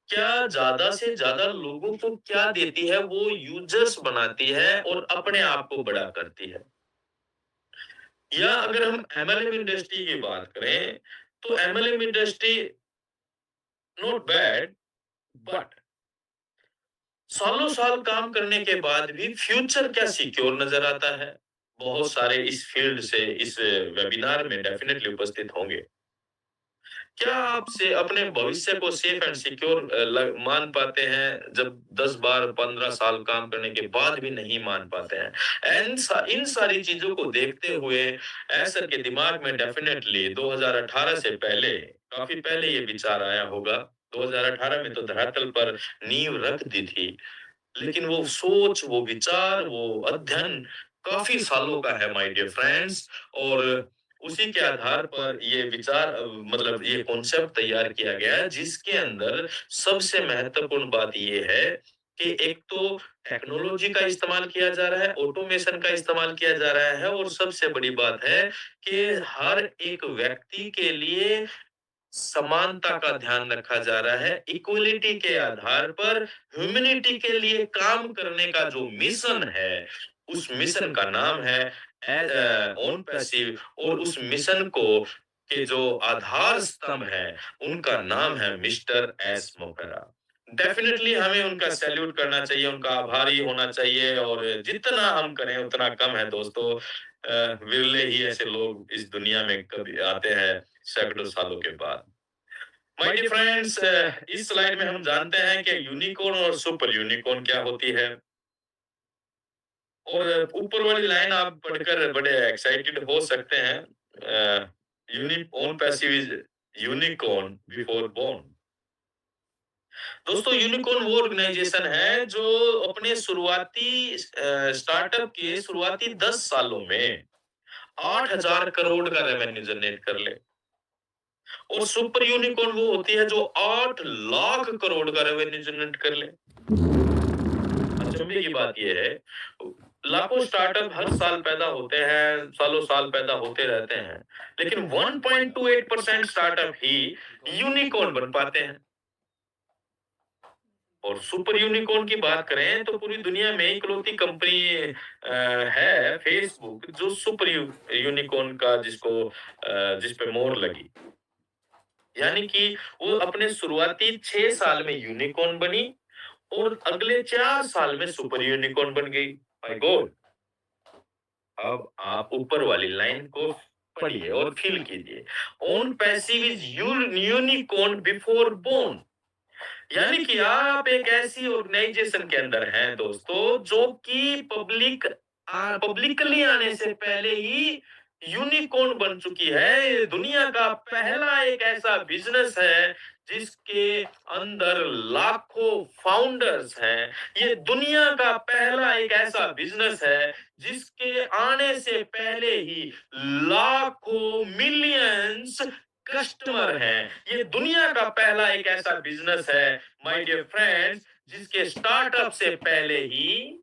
क्या ज़्यादा से ज़्यादा लोगों को क्या देती है, वो यूज़र्स बनाती है और अपने आप को बड़ा करती है। या अगर हम एमएलएम इंडस्ट्री की बात करें, तो MLM industry not bad, but सालों साल काम करने के बाद भी फ्यूचर क्या सिक्योर नज़र आता है? बहुत सारे इस फील्ड से इस वेबिनार में डेफ़िनेटली उपस्थित होंगे। क्या आप से अपने भविष्य को सेफ एंड सिक्योर मान पाते हैं, जब 10 बार 15 साल काम करने के बाद भी नहीं मान पाते हैं? इन सारी चीज़ों को देखते हुए एसर के दिमाग में डेफ़िनेटली 2018 से पहले, काफ़ी पहले ये विचार आया होगा। 2018 में तो धरातल पर नींव रख दी थी, लेकिन वो सोच, वो विचार, वो अध्ययन काफ़ी सालों का है माय डियर फ्रेंड्स। और उसी के आधार पर ये विचार मतलब ये कॉन्सेप्ट तैयार किया गया है, जिसके अंदर सबसे महत्वपूर्ण बात ये है कि एक तो टेक्नोलॉजी का इस्तेमाल किया जा रहा है, ऑटोमेशन का इस्तेमाल किया जा रहा है, और सबसे बड़ी बात है कि हर एक व्यक्ति के लिए समानता का ध्यान रखा जा रहा है। इक्वलिटी के आधार पर ह्यूमैनिटी के लिए काम करने का जो मिशन है, उस मिशन का नाम है ओन पैसिव, और उस मिशन को के जो आधार स्तंभ हैं, उनका नाम है मिस्टर एस मोपेरा। डेफिनिटली हमें उनका सैल्यूट करना चाहिए, उनका आभारी होना चाहिए, और जितना हम करें उतना कम है दोस्तों। विरले ही ऐसे लोग इस दुनिया में कभी आते हैं सैकड़ों सालों के बाद। माय डियर फ्रेंड्स, इस स्लाइड में हम जानते हैं कि यूनिकॉर्न और सुपर यूनिकॉर्न क्या होती है। और ऊपर वाली लाइन आप पढ़कर बड़े एक्साइटेड हो सकते हैं। Unique passive is unicorn before born. दोस्तों, यूनिकॉर्न वो ऑर्गेनाइजेशन है जो अपने शुरुआती स्टार्टअप के शुरुआती 10 सालों में 8,000 करोड़ का रेवेन्यू जनरेट कर ले। और सुपर यूनिकॉर्न वो होती है जो 8 लाख करोड़ का रेवेन्यू जनरेट कर ले। अचंभे की बात ये है, लाखों स्टार्टअप हर साल पैदा होते हैं, सालों साल पैदा होते रहते हैं, लेकिन 1.28% स्टार्टअप ही यूनिकॉर्न बन पाते हैं। और सुपर यूनिकॉर्न की बात करें तो पूरी दुनिया में इकलौती कंपनी है फेसबुक, जो सुपर यूनिकॉर्न का जिस पे मोहर लगी। यानी कि वो अपने शुरुआती 6 साल में यूनिकॉर्न बनी, और अगले 4 साल में सुपर यूनिकॉर्न बन गई। My God! अब आप ऊपर वाली लाइन को पढ़िए और फील कीजिए। OnPassive is unicorn before born. यानी कि आप एक ऐसी ऑर्गेनाइजेशन के अंदर हैं दोस्तों, जो कि पब्लिकली आने से पहले ही यूनिकॉर्न बन चुकी है। ये दुनिया का पहला एक ऐसा बिजनेस है जिसके अंदर लाखों फाउंडर्स हैं। ये दुनिया का पहला एक ऐसा बिजनेस है जिसके आने से पहले ही लाखों मिलियंस कस्टमर हैं। ये दुनिया का पहला एक ऐसा बिजनेस है माय डियर फ्रेंड्स, जिसके स्टार्टअप से पहले ही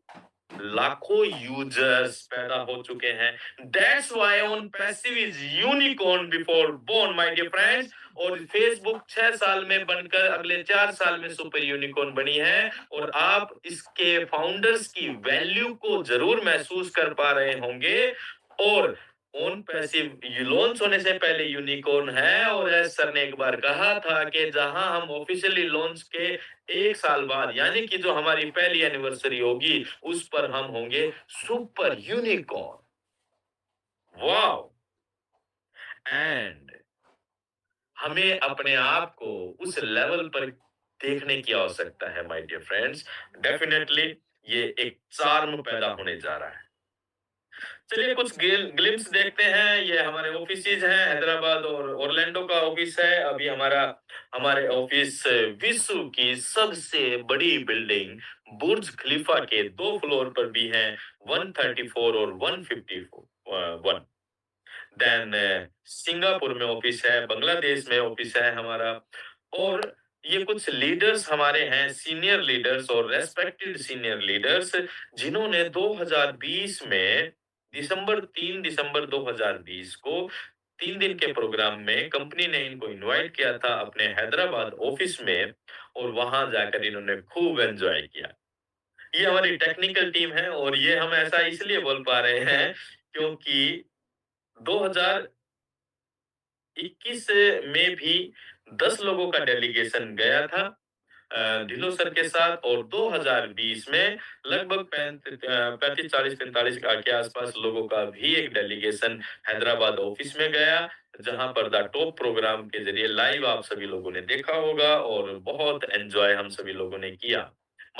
लाखों यूजर्स पैदा हो चुके हैं। That's why OnPassive is unicorn before born my dear friends. और फेसबुक 6 साल में बनकर अगले 4 साल में सुपर यूनिकॉर्न बनी है, और आप इसके फाउंडर्स की वैल्यू को जरूर महसूस कर पा रहे होंगे। और ओन पैसिव लॉन्च होने से पहले यूनिकॉर्न है, और एस सर ने एक बार कहा था कि जहां हम ऑफिशियली लॉन्च के 1 साल बाद, यानी कि जो हमारी पहली एनिवर्सरी होगी, उस पर हम होंगे सुपर यूनिकॉर्न। वाओ! एंड हमें अपने आप को उस लेवल पर देखने की आवश्यकता है माय डियर फ्रेंड्स। डेफिनेटली ये एक चार्म पैदा होने जा रहा है। चलिए कुछ ग्लिम्स देखते हैं। ये हमारे ऑफिसेज हैं, हैदराबाद और ओरलैंडो का ऑफिस है। अभी हमारे ऑफिस विश्व की सबसे बड़ी बिल्डिंग बुर्ज खलीफा के 2 फ्लोर पर भी हैं, 134 और 151। देन सिंगापुर में ऑफिस है, बांग्लादेश में ऑफिस है हमारा। और ये कुछ लीडर्स हमारे हैं, सीनियर लीडर्स और रेस्पेक्टेड सीनियर लीडर्स, जिन्होंने 2020 में 3 दिसंबर 2020 को 3 दिन के प्रोग्राम में कंपनी ने इनको इनवाइट किया था अपने हैदराबाद ऑफिस में और वहाँ जाकर इन्होंने खूब एन्जॉय किया। ये हमारी टेक्निकल टीम है और ये हम ऐसा इसलिए बोल पा रहे हैं क्योंकि 2021 में भी 10 लोगों का डेलीगेशन गया था ढिल्लों सर के साथ और 2020 में लगभग 35 40 45 के आसपास लोगों का भी एक डेलीगेशन हैदराबाद ऑफिस में गया जहां पर द टॉप प्रोग्राम के जरिए लाइव आप सभी लोगों ने देखा होगा और बहुत एंजॉय हम सभी लोगों ने किया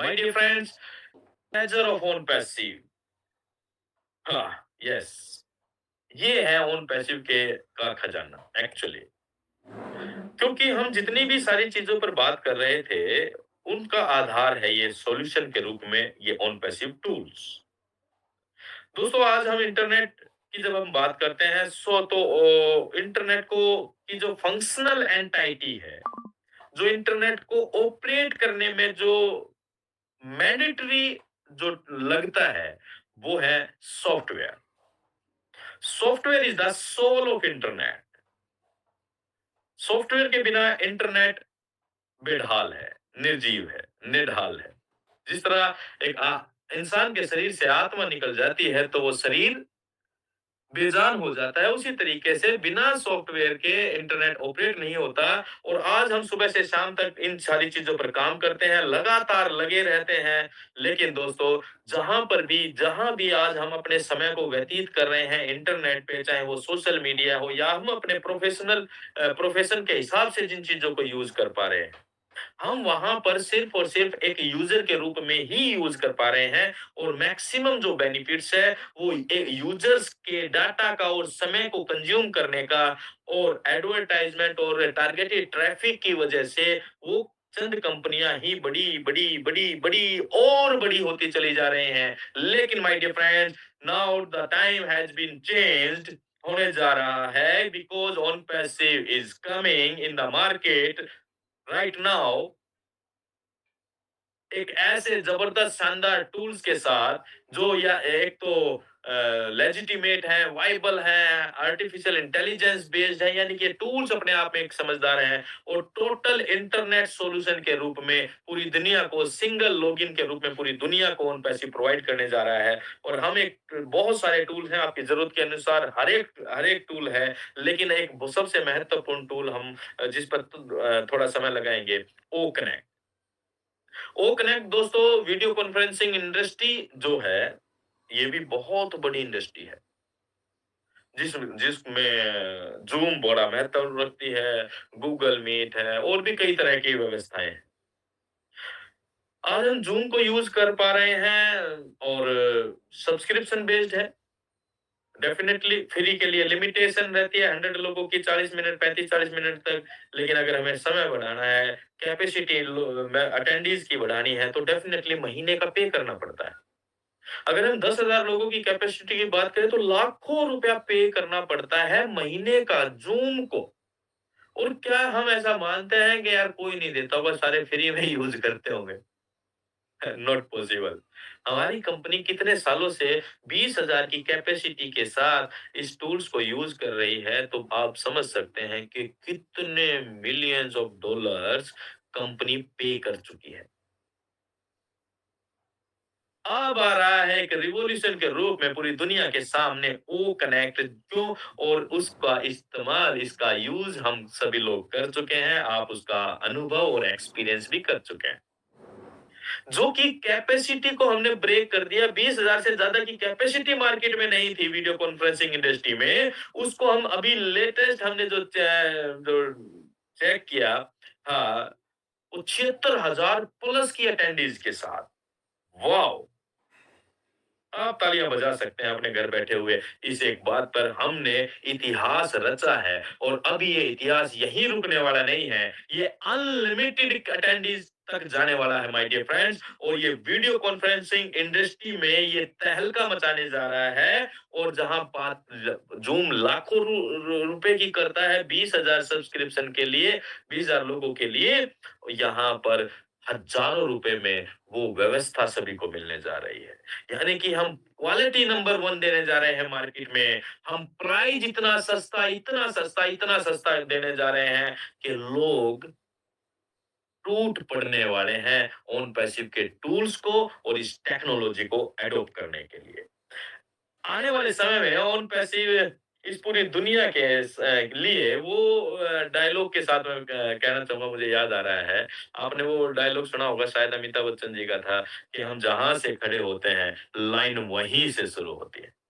my dear friends major of OnPassive हाँ यस ये है ओन पैसिव के का खजाना एक्चुअली क्योंकि हम जितनी भी सारी चीजों पर बात कर रहे थे, उनका आधार है ये सॉल्यूशन के रूप में ये ऑन पैसिव टूल्स। दोस्तों आज हम इंटरनेट की जब हम बात करते हैं इंटरनेट को की जो फंक्शनल एंटाइटी है, जो इंटरनेट को ऑपरेट करने में जो मैंडेटरी जो लगता है, वो है software. Software is the soul of internet. Software के बिना इंटरनेट बेढाल है, निर्जीव है, निढाल है। जिस तरह एक इंसान के शरीर से आत्मा निकल जाती है तो वो शरीर बेजान हो जाता है, उसी तरीके से बिना सॉफ्टवेयर के इंटरनेट ऑपरेट नहीं होता और आज हम सुबह से शाम तक इन सारी चीज़ों पर काम करते हैं, लगातार लगे रहते हैं। लेकिन दोस्तों, जहाँ भी आज हम अपने समय को व्यतीत कर रहे हैं इंटरनेट पे, चाहे वो सोशल मीडिया हो या हम अपने प्रोफ़ेशन के हिसाब से जिन चीज़ों को यूज़ कर पा रहे हैं, हम वहां पर सिर्फ और सिर्फ एक यूजर के रूप में ही यूज कर पा रहे हैं और मैक्सिमम जो बेनिफिट्स है वो एक यूजर्स के डाटा का और समय को कंज्यूम करने का और एडवर्टाइजमेंट और टारगेटेड ट्रैफिक की वजह से वो चंद कंपनियां ही बड़ी बड़ी बड़ी बड़ी और बड़ी होती चली जा रहे हैं लेकिन my dear friends now the time has been changed होने जा रहा है because OnPassive is coming in the market right now एक ऐसे जबरदस्त शानदार टूल्स के साथ जो या एक तो लेजिटिमेट है वाइबल है आर्टिफिशियल इंटेलिजेंस बेस्ड है यानी कि टूल्स अपने आप में एक समझदार हैं और टोटल इंटरनेट सॉल्यूशन के रूप में पूरी दुनिया को सिंगल लॉगिन के रूप में पूरी दुनिया को उन पैसे प्रोवाइड करने जा रहा है और हम एक बहुत सारे टूल्स हैं आपकी जरूरत के अनुसार हर एक टूल है लेकिन एक सबसे महत्वपूर्ण टूल हम जिस पर थोड़ा समय लगाएंगे ओ कनेक्ट ओ कनेक्ट दोस्तों वीडियो कॉन्फ्रेंसिंग इंडस्ट्री जो है ये भी बहुत बड़ी इंडस्ट्री है जिसमें जूम बड़ा महत्व रखती है गूगल मीट है और भी कई तरह की व्यवस्थाएं हैं आज हम जूम को यूज कर पा रहे हैं और सब्सक्रिप्शन बेस्ड है डेफिनेटली फ्री के लिए लिमिटेशन रहती है 100 लोगों की 40 मिनट 35 40 मिनट तक लेकिन अगर हमें समय बढ़ाना है कैपेसिटी अटेंडीज की बढ़ानी है तो डेफिनेटली महीने का पे करना पड़ता है अगर हम 10,000 लोगों की कैपेसिटी की बात करें तो लाखों रुपया पे करना पड़ता है महीने का जूम को और क्या हम ऐसा मानते हैं कि यार कोई नहीं देता होगा सारे फ्री में यूज करते होंगे नॉट पॉसिबल हमारी कंपनी कितने सालों से 20,000 की कैपेसिटी के साथ इस टूल्स को यूज कर रही है तो आप समझ सकते हैं कि कितने मिलियंस ऑफ डॉलर्स कंपनी पे कर चुकी है अब आ रहा है एक रिवॉल्यूशन के रूप में पूरी दुनिया के सामने ओ कनेक्ट जो और उसका इस्तेमाल इसका यूज हम सभी लोग कर चुके हैं आप उसका अनुभव और एक्सपीरियंस भी कर चुके हैं जो कि कैपेसिटी को हमने ब्रेक कर दिया 20,000 से ज्यादा की कैपेसिटी मार्केट में नहीं थी वीडियो कॉन्फ्रेंसिंग इंडस्ट्री में उसको हम अभी लेटेस्ट हमने जो चेक किया हाँ वो 76,000 प्लस की अटेंडीज के साथ वाओ आप तालियां बजा सकते हैं अपने घर बैठे हुए इस एक बात पर हमने इतिहास रचा है और अब ये इतिहास यहीं रुकने वाला नहीं है ये अनलिमिटेड अटेंडीज तक जाने वाला है माय डियर फ्रेंड्स और ये वीडियो कॉन्फ्रेंसिंग इंडस्ट्री में ये तहलका मचाने जा रहा है और जहां बात जूम लाखों रुपए की करता है 20,000 सब्सक्रिप्शन के लिए 20,000 लोगों के लिए यहाँ पर हजारों रुपए में वो व्यवस्था सभी को मिलने जा रही है यानी कि हम क्वालिटी नंबर 1 देने जा रहे हैं मार्केट में। हम प्राइस इतना सस्ता, इतना सस्ता, इतना सस्ता देने जा रहे हैं कि लोग टूट पड़ने वाले हैं ओन पैसिव के टूल्स को और इस टेक्नोलॉजी को एडॉप्ट करने के लिए। आने वाले समय में ओन पैसिव इस पूरी दुनिया के लिए वो डायलॉग के साथ मैं कहना चाहूँगा, मुझे याद आ रहा है। आपने वो डायलॉग सुना होगा, शायद अमिताभ बच्चन जी का था कि हम जहाँ से खड़े होते हैं, लाइन वहीं से शुरू होती है।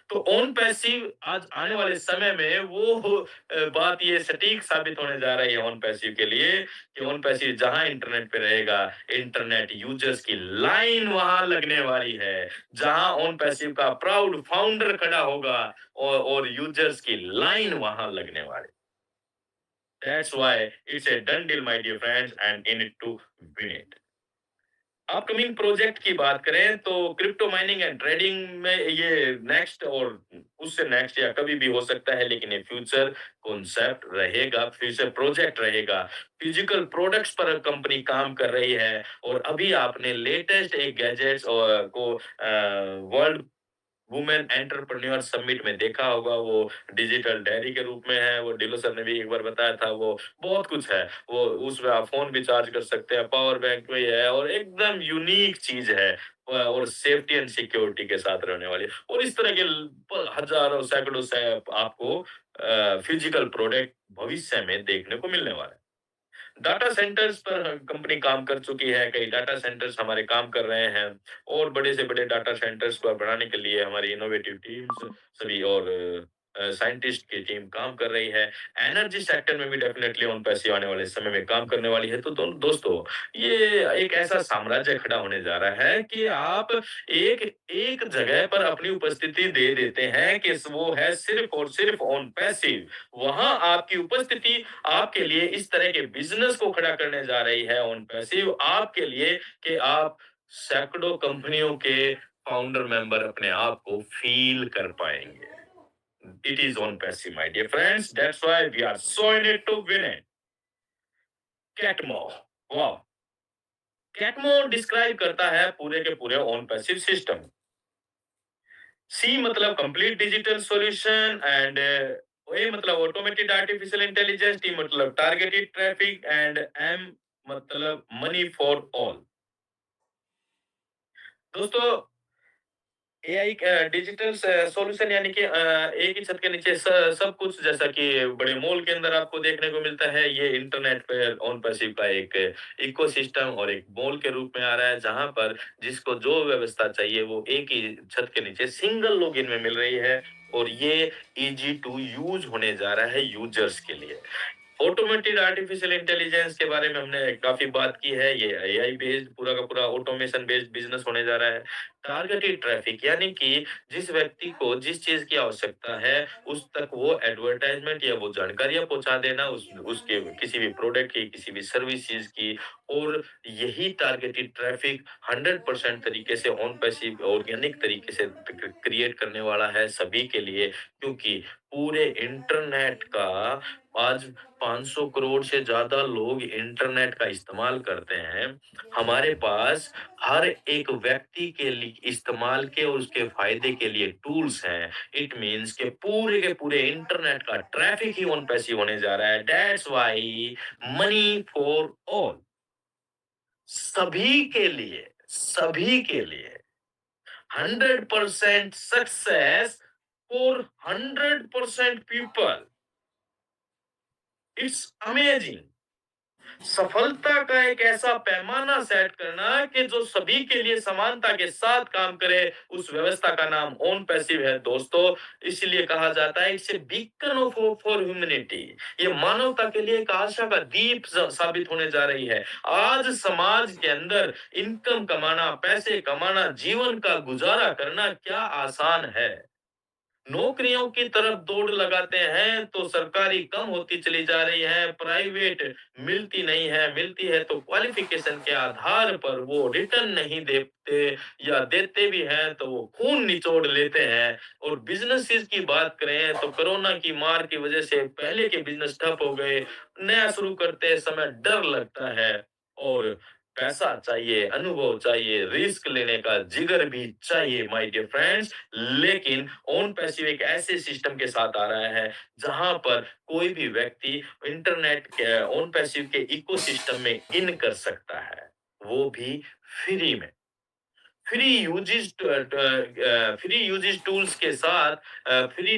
तो ऑन पैसिव आज आने वाले समय में वो बात ये सटीक साबित होने जा रही है ऑन पैसिव के लिए कि ऑन पैसिव जहाँ इंटरनेट पे रहेगा, इंटरनेट यूजर्स की लाइन वहाँ लगने वाली है। जहाँ ऑन पैसिव का प्राउड फाउंडर खड़ा होगा और यूजर्स की लाइन वहाँ लगने वाली। That's why it's a done deal my dear friends and in it to win it. Upcoming project की बात करें तो क्रिप्टो माइनिंग एंड ट्रेडिंग में ये नेक्स्ट और उससे नेक्स्ट या कभी भी हो सकता है, लेकिन ये फ्यूचर कॉन्सेप्ट रहेगा, फ्यूचर प्रोजेक्ट रहेगा। फिजिकल प्रोडक्ट्स पर कंपनी काम कर रही है और अभी आपने लेटेस्ट एक गैजेट्स को वर्ल्ड वुमेन एंटरप्रेन्योर समिट में देखा होगा। वो डिजिटल डायरी के रूप में है, वो डिलो सर ने भी एक बार बताया था, वो बहुत कुछ है। वो उसमें आप फ़ोन भी चार्ज कर सकते हैं, पावर बैंक भी है और एकदम यूनिक चीज़ है। और सेफ्टी एंड सिक्योरिटी के साथ रहने वाली है और इस तरह के हज़ारों, सैकड़ों से आपको फिजिकल प्रोडक्ट भविष्य में देखने को मिलने वाला है। डाटा सेंटर्स पर कंपनी काम कर चुकी है, कई डाटा सेंटर्स हमारे काम कर रहे हैं और बड़े से बड़े डाटा सेंटर्स को बनाने के लिए हमारी इनोवेटिव टीम्स सभी और साइंटिस्ट की टीम काम कर रही है। एनर्जी सेक्टर में भी डेफिनेटली ऑन पैसिव आने वाले समय में काम करने वाली है। तो दोस्तों, ये एक ऐसा साम्राज्य खड़ा होने जा रहा है कि आप एक एक जगह पर अपनी उपस्थिति दे देते हैं कि वो है सिर्फ और सिर्फ ऑन पैसिव। वहां आपकी उपस्थिति आपके लिए इस तरह के बिजनेस को खड़ा करने जा रही है ऑन पैसिव आपके लिए कि आप सैकड़ों कंपनियों के फाउंडर मेंबर अपने आप को फील कर पाएंगे। It is on passive my dear friends, that's why we are so in it to win it. कैटमो, वाह, कैटमो डिस्क्राइब करता है पूरे के पूरे ऑन पैसिव सिस्टम। सी मतलब complete digital solution and A मतलब ऑटोमेटेड आर्टिफिशियल इंटेलिजेंस, टी मतलब टारगेटेड ट्रैफिक एंड एम मतलब मनी फॉर ऑल। दोस्तों, एआई डिजिटल सॉल्यूशन यानी कि एक ही छत के नीचे सब कुछ, जैसा कि बड़े मॉल के अंदर आपको देखने को मिलता है, ये इंटरनेट पे ऑन पैसिव का एक इकोसिस्टम और एक मॉल के रूप में आ रहा है, जहां पर जिसको जो व्यवस्था चाहिए वो एक ही छत के नीचे सिंगल लॉगिन में मिल रही है और ये इजी टू यूज होने जा रहा है यूजर्स के लिए। ऑटोमेटेड आर्टिफिशियल इंटेलिजेंस के बारे में हमने काफी बात की है। ये एआई बेस्ड पूरा का पूरा ऑटोमेशन बेस्ड बिजनेस होने जा रहा है। टारगेटेड ट्रैफिक यानी कि जिस व्यक्ति को जिस चीज की आवश्यकता है उस तक वो एडवर्टाइजमेंट या वो जानकारियां पहुंचा देना, उसके किसी भी प्रोडक्ट की, किसी भी सर्विसेज की। और यही टारगेटेड ट्रैफिक 100% तरीके से ऑन पैसिव ऑर्गेनिक तरीके से क्रिएट करने वाला है सभी के लिए, क्योंकि पूरे इंटरनेट का आज 500 करोड़ से ज्यादा लोग इंटरनेट का इस्तेमाल करते हैं। हमारे पास हर एक व्यक्ति के लिए इस्तेमाल के और उसके फायदे के लिए टूल्स हैं। इट मीन्स के पूरे इंटरनेट का ट्रैफिक ही ऑन पैसिव होने जा रहा है। That's why money for all, सभी के लिए 100% success for 100% people. It's amazing. सफलता का एक ऐसा पैमाना सेट करना कि जो सभी के लिए समानता के साथ काम करे, उस व्यवस्था का नाम ऑन पैसिव है दोस्तों। इसलिए कहा जाता है it's a beacon of hope for humanity. ये मानवता के लिए एक आशा का दीप साबित होने जा रही है। आज समाज के अंदर इनकम कमाना, पैसे कमाना, जीवन का गुजारा करना क्या आसान है। नौकरियों की तरफ दौड़ लगाते हैं तो सरकारी कम होती चली जा रही है, प्राइवेट मिलती नहीं है, मिलती है तो क्वालिफिकेशन के आधार पर वो रिटर्न नहीं देते, या देते भी हैं तो वो खून निचोड़ लेते हैं। और बिजनेसेस की बात करें तो कोरोना की मार की वजह से पहले के बिजनेस ठप हो गए, नया शुरू करते समय डर लगता है। और पैसा चाहिए, अनुभव चाहिए, रिस्क लेने का जिगर भी चाहिए माय डियर फ्रेंड्स। लेकिन ओन पैसिव एक ऐसे सिस्टम के साथ आ रहा है, जहाँ पर कोई भी व्यक्ति इंटरनेट के ओन पैसिव के इकोसिस्टम में इन कर सकता है, वो भी फ्री में। फ्री यूजेज टूल्स के साथ फ्री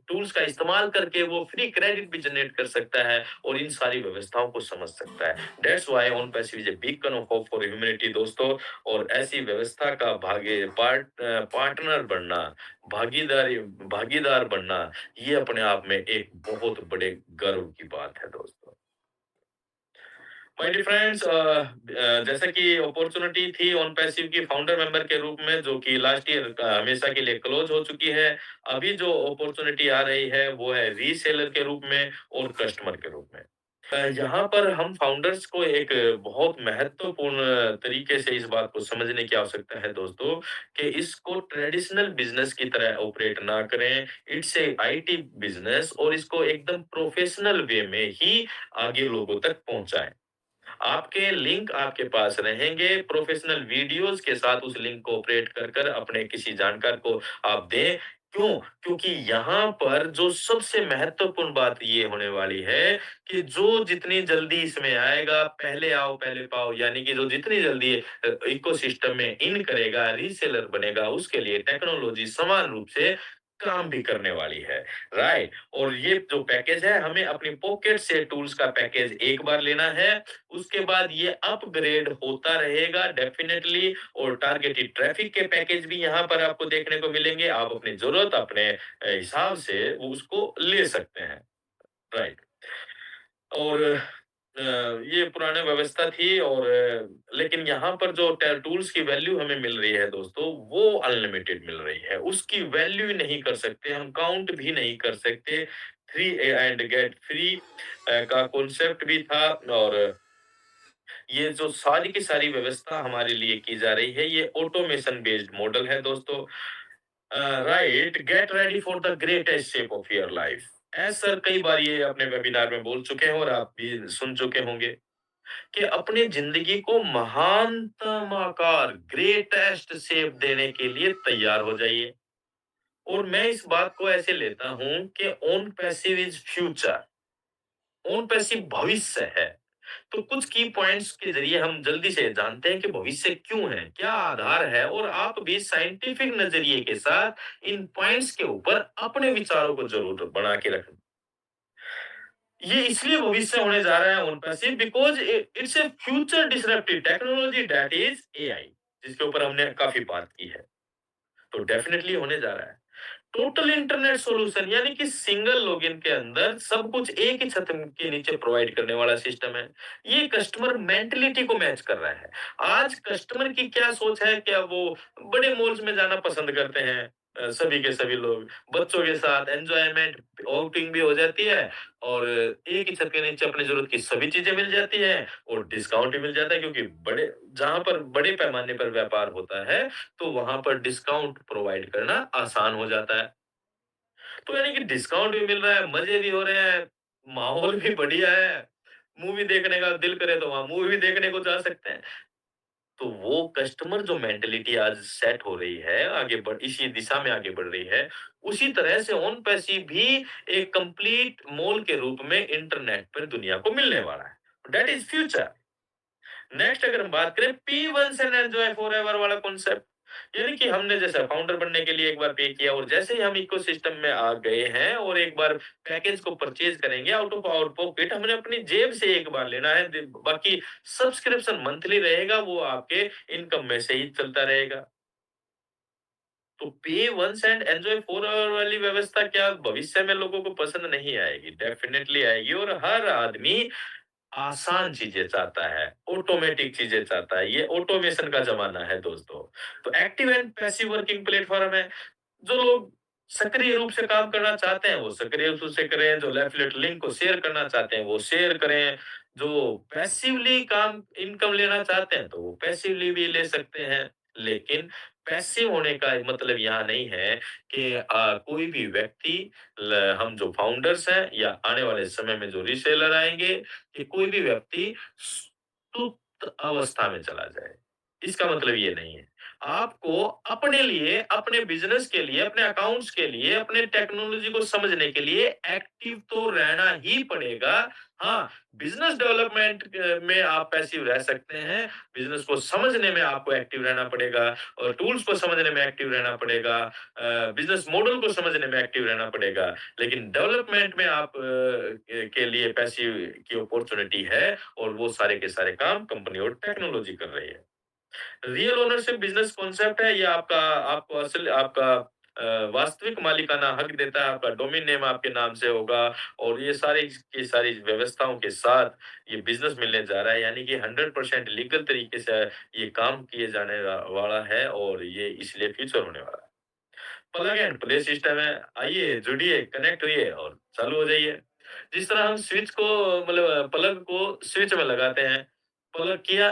टूल्स का इस्तेमाल करके वो फ्री क्रेडिट भी जनरेट कर सकता है और इन सारी व्यवस्थाओं को समझ सकता है। That's why own passive is a beacon of hope for humanity दोस्तों। और ऐसी व्यवस्था का पार्टनर बनना, भागीदारी भागीदार बनना, ये अपने आप में एक बहुत बड़े गर्व की बात है दोस्तों। माय डियर फ्रेंड्स, जैसा कि अपॉर्चुनिटी थी ऑन पैसिव की फाउंडर मेंबर के रूप में, जो कि लास्ट ईयर हमेशा के लिए क्लोज हो चुकी है। अभी जो अपॉर्चुनिटी आ रही है वो है रीसेलर के रूप में और कस्टमर के रूप में। यहाँ पर हम फाउंडर्स को एक बहुत महत्वपूर्ण तरीके से इस बात को समझने की आवश्यकता है दोस्तों, कि इसको ट्रेडिशनल बिजनेस की तरह ऑपरेट ना करें। इट्स ए आईटी बिजनेस और इसको एकदम प्रोफेशनल वे में ही आगे लोगों तक पहुंचाएं। आपके लिंक आपके पास रहेंगे, प्रोफेशनल वीडियोज़ के साथ उस लिंक को ऑपरेट कर कर अपने किसी जानकार को आप दें। क्यों? क्योंकि यहाँ पर जो सबसे महत्वपूर्ण बात ये होने वाली है कि जो जितनी जल्दी इसमें आएगा, पहले आओ पहले पाओ, यानी कि जो जितनी जल्दी इकोसिस्टम में इन करेगा, रीसेलर बनेगा, उसके लिए टेक्नोलॉजी समान रूप से काम भी करने वाली है, राइट? और ये जो पैकेज है, हमें अपनी पॉकेट से टूल्स का पैकेज एक बार लेना है, उसके बाद ये अपग्रेड होता रहेगा डेफिनेटली। और टारगेटेड ट्रैफिक के पैकेज भी यहाँ पर आपको देखने को मिलेंगे। आप अपनी ज़रूरत अपने हिसाब से वो उसको ले सकते हैं, राइट। और ये पुरानी व्यवस्था थी और लेकिन यहाँ पर जो टूल्स की वैल्यू हमें मिल रही है दोस्तों, वो अनलिमिटेड मिल रही है। उसकी वैल्यू ही नहीं कर सकते, हम काउंट भी नहीं कर सकते। फ्री एंड गेट फ्री का कॉन्सेप्ट भी था। और ये जो सारी की सारी व्यवस्था हमारे लिए की जा रही है, ये ऑटोमेशन बेस्ड मॉडल है दोस्तों। Right, get ready for the greatest shape of your life. Sir कई बार ये अपने वेबिनार में बोल चुके हैं और आप भी सुन चुके होंगे कि अपनी जिंदगी को महानतम आकार, ग्रेटेस्ट शेप देने के लिए तैयार हो जाइए। और मैं इस बात को ऐसे लेता हूं कि own passive is future, own passive भविष्य है। तो कुछ की पॉइंट्स के जरिए हम जल्दी से जानते हैं कि भविष्य क्यों है, क्या आधार है, और आप भी साइंटिफिक नजरिए के साथ इन पॉइंट्स के ऊपर अपने विचारों को जरूर बना के रखें। ये इसलिए भविष्य होने जा रहा है on passive because it's a future disruptive technology that is AI, जिसके ऊपर हमने काफ़ी बात की है। तो डेफिनिटली होने जा रहा है। टोटल इंटरनेट सॉल्यूशन, यानी कि सिंगल लॉगिन के अंदर सब कुछ एक ही छत के नीचे प्रोवाइड करने वाला सिस्टम है। ये कस्टमर मेंटालिटी को मैच कर रहा है। आज कस्टमर की क्या सोच है, क्या वो बड़े मॉल्स में जाना पसंद करते हैं? सभी के सभी लोग बच्चों के साथ एंजॉयमेंट, आउटिंग भी हो जाती है और एक ही छत के नीचे अपनी जरूरत की सभी चीजें मिल जाती हैं और डिस्काउंट भी मिल जाता है, क्योंकि बड़े जहां पर बड़े पैमाने पर व्यापार होता है, तो वहां पर डिस्काउंट प्रोवाइड करना आसान हो जाता है। तो यानी कि डिस्काउंट भी मिल रहा है, मजे भी हो रहे हैं, माहौल भी बढ़िया है। मूवी देखने का दिल करे तो वहां मूवी भी देखने को जा सकते हैं। तो वो कस्टमर जो मेंटालिटी आज सेट हो रही है, आगे बढ़ इसी दिशा में आगे बढ़ रही है, उसी तरह से ओन पैसी भी एक कंप्लीट मॉल के रूप में इंटरनेट पर दुनिया को मिलने वाला है। That is future. नेक्स्ट अगर हम बात करें pay once and enjoy forever वाला कॉन्सेप्ट, यानी कि हमने जैसे फाउंडर बनने के लिए एक बार पे किया और जैसे ही हम इकोसिस्टम में आ गए हैं और एक बार पैकेज को परचेज करेंगे आउट ऑफ आवर पॉकेट, हमने अपनी जेब से एक बार लेना है, बाकी सब्सक्रिप्शन मंथली रहेगा, वो आपके इनकम में से ही चलता रहेगा। तो पे वंस एंड एन्जॉय फॉरएवर वाली व्यवस्था क्या भविष्य में लोगों को पसंद नहीं आएगी? डेफिनिटली आएगी। और हर आदमी आसान चीजें चाहता है, ऑटोमेटिक चीजें चाहता है। ये ऑटोमेशन का जमाना है दोस्तों। तो active and passive working platform है। जो लोग सक्रिय रूप से काम करना चाहते हैं, वो सक्रिय रूप से करें। जो लेफ्ट लिंक को शेयर करना चाहते हैं, वो शेयर करें। जो पैसिवली काम इनकम लेना चाहते हैं, तो वो पैसिवली भी ले सकते हैं। लेकिन पैसिव होने का मतलब यहाँ नहीं है कि कोई भी व्यक्ति हम जो फाउंडर्स हैं या आने वाले समय में जो रीसेलर आएंगे, कि कोई भी व्यक्ति अवस्था में चला जाए। इसका मतलब ये नहीं है। आपको अपने लिए, अपने बिज़नेस के लिए, अपने अकाउंट्स के लिए, अपने टेक्नोलॉजी को समझने के लिए एक्टिव तो रहना ही पड़ेगा। हाँ, बिज़नेस डेवलपमेंट में आप पैसिव रह सकते हैं, बिज़नेस को समझने में आपको एक्टिव रहना पड़ेगा और टूल्स को समझने में एक्टिव रहना पड़ेगा, बिज़नेस मॉडल को समझने में एक्टिव रहना पड़ेगा। लेकिन डेवलपमेंट में आप के लिए पैसिव की अपॉर्च्युनिटी है और वो सारे के सारे काम कंपनी और टेक्नोलॉजी कर रही है। रियल ओनरशिप बिज़नेस कॉन्सेप्ट है, ये आपका आपको असल आपका वास्तविक मालिकाना हक देता है, आपका डोमेन नेम आपके नाम से होगा और ये सारी की सारी व्यवस्थाओं के साथ ये बिज़नेस मिलने जा रहा है, यानी कि 100% लीगल तरीके से ये काम किए जाने वाला है और ये इसलिए फ्यूचर होने वाला है। प्लग एंड प्ले सिस्टम है, आइए जुड़िए, कनेक्ट होइए और चालू हो जाइए। जिस तरह हम स्विच को मतलब प्लग को स्विच में लगाते हैं, प्लग किया,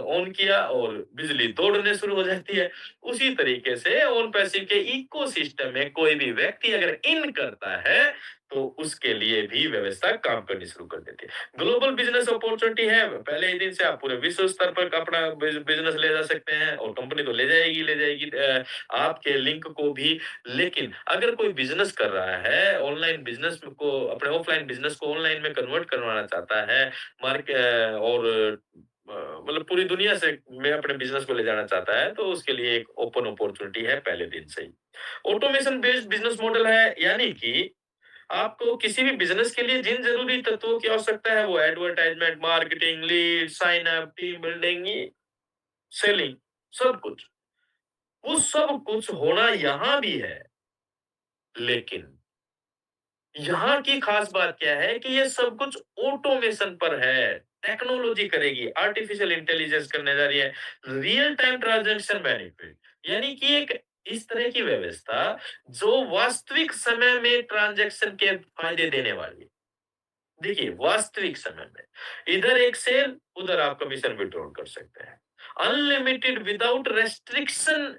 ऑन किया और बिजली दौड़ने शुरू हो जाती है। उसी तरीके से ऑन पैसिव के इकोसिस्टम में कोई भी व्यक्ति अगर इन करता है, तो उसके लिए भी व्यवस्था काम करनी शुरू कर देती है। ग्लोबल बिज़नेस अपॉर्च्युनिटी है, पहले ही दिन से आप पूरे विश्व स्तर पर अपना बिज़नेस ले जा सकते हैं और कंपनी तो ले जाएगी आपके लिंक को भी। लेकिन अगर कोई बिज़नेस कर रहा है, ऑनलाइन बिज़नेस को अपने ऑफलाइन बिज़नेस को ऑनलाइन में कन्वर्ट करवाना चाहता है, और मतलब पूरी दुनिया से में अपने बिज़नेस को ले जाना चाहता है, तो उसके लिए एक ओपन अपॉर्च्युनिटी है पहले दिन से ही। ऑटोमेशन बेस्ड बिज़नेस मॉडल है, यानी कि आपको किसी भी बिज़नेस के लिए जिन ज़रूरी तत्वों की आवश्यकता है, वो advertisement, marketing, lead, sign up, team building, selling, सब कुछ। वो सब कुछ होना यहाँ भी है, लेकिन यहाँ की खास बात क्या है कि ये सब कुछ ऑटोमेशन पर है। टेक्नोलॉजी करेगी, आर्टिफिशियल इंटेलिजेंस करने जा रही है, रियल टाइम ट्रांजैक्शन बेनिफिट, यानी कि एक इस तरह की व्यवस्था जो वास्तविक समय में ट्रांजैक्शन के फायदे देने वाली है। देखिए, वास्तविक समय में इधर एक सेल, उधर आप कमीशन विथड्रॉ कर सकते हैं। अनलिमिटेड विदाउट रेस्ट्रिक्शन,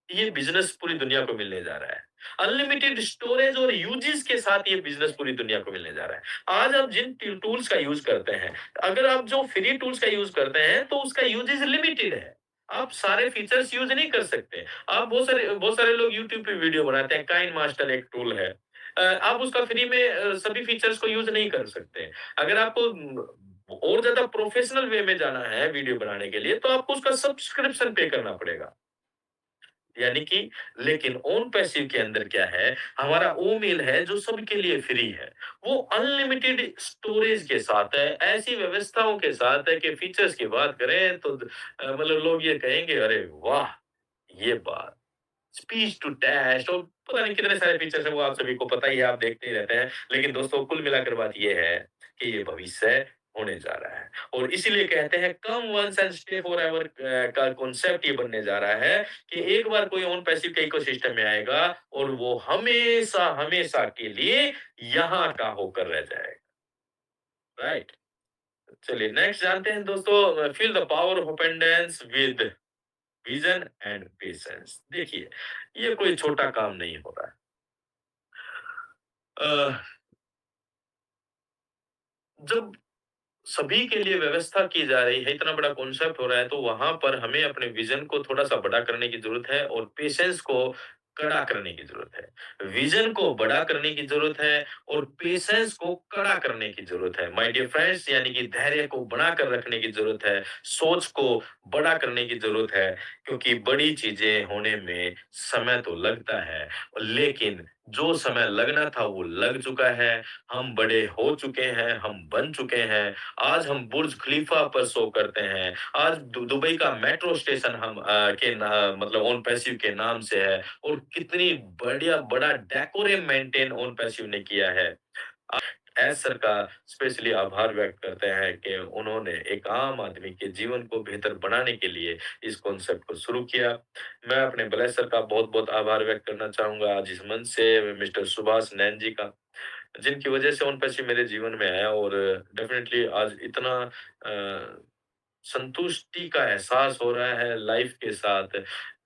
ये बिज़नेस पूरी दुनिया को मिलने जा रहा है। अनलिमिटेड स्टोरेज और यूजेस के साथ ये बिज़नेस पूरी दुनिया को मिलने जा रहा है। आज आप जिन टूल्स का यूज़ करते हैं, अगर आप जो फ्री टूल्स का यूज़ करते हैं, तो उसका यूजेस लिमिटेड है। आप सारे फीचर्स यूज़ नहीं कर सकते। आप बहुत सारे लोग यूट्यूब पे वीडियो बनाते हैं, काइंड मास्टर एक टूल है। आप उसका फ्री में सभी फीचर्स को यूज़ नहीं कर सकते। अगर आपको और ज़्यादा प्रोफेशनल वे में जाना है वीडियो बनाने के लिए, तो आपको उसका सब्सक्रिप्शन पे करना पड़ेगा। यानी कि लेकिन ओन पैसिव के अंदर क्या है, हमारा वो मेल है जो सबके लिए फ्री है। वो अनलिमिटेड स्टोरेज के साथ है, ऐसी व्यवस्थाओं के साथ है कि फीचर्स की बात करें तो मतलब लोग ये कहेंगे, अरे वाह! ये बात। स्पीच टू टेक्स्ट और पता नहीं कितने सारे फीचर्स हैं, वो आप सभी को पता ही है, आप देखते ही रहते हैं। लेकिन दोस्तों, कुल मिलाकर बात ये है कि ये भविष्य होने जा रहा है और इसीलिए कहते हैं कम वन्स एंड स्टे फॉरएवर का कॉन्सेप्ट ये बनने जा रहा है कि एक बार कोई ऑन पैसिव के इकोसिस्टम में आएगा और वो हमेशा, हमेशा के लिए यहाँ का होकर रह जाएगा। राइट? चलिए नेक्स्ट जानते हैं दोस्तों, feel the power of abundance with vision and patience. देखिए, ये कोई छोटा काम नहीं हो रहा है। अ, जब सभी के लिए व्यवस्था की जा रही है, इतना बड़ा कॉन्सेप्ट हो रहा है, तो वहाँ पर हमें अपने विज़न को थोड़ा-सा बड़ा करने की ज़रूरत है और पेशेंस को कड़ा करने की ज़रूरत है। विज़न को बड़ा करने की ज़रूरत है और पेशेंस को कड़ा करने की ज़रूरत है। माय डियर फ्रेंड्स, यानी कि धैर्य को बनाकर रखने की ज़रूरत है, सोच को बड़ा करने की ज़रूरत है, क्योंकि बड़ी चीज़ें होने में समय तो लगता है, लेकिन जो समय लगना था, वो लग चुका है। हम बड़े हो चुके हैं, हम बन चुके हैं। आज हम बुर्ज खलीफा पर शो करते हैं। आज दुबई का मेट्रो स्टेशन हम के ना मतलब ओन पैसिव के नाम से है और कितनी बढ़िया बड़ा डेकोरम मेंटेन ओन पैसिव ने किया है। एस सर का स्पेशली आभार व्यक्त करते हैं कि उन्होंने एक आम आदमी के जीवन को बेहतर बनाने के लिए इस कॉन्सेप्ट को शुरू किया। मैं अपने ब्लेस सर का बहुत-बहुत आभार व्यक्त करना चाहूँगा आज इस मंच से, मिस्टर सुभाष नैन जी का, जिनकी वजह से ओन पैसिव मेरे जीवन में आया और डेफिनिटली आज इतना संतुष्टि का एहसास हो रहा है लाइफ के साथ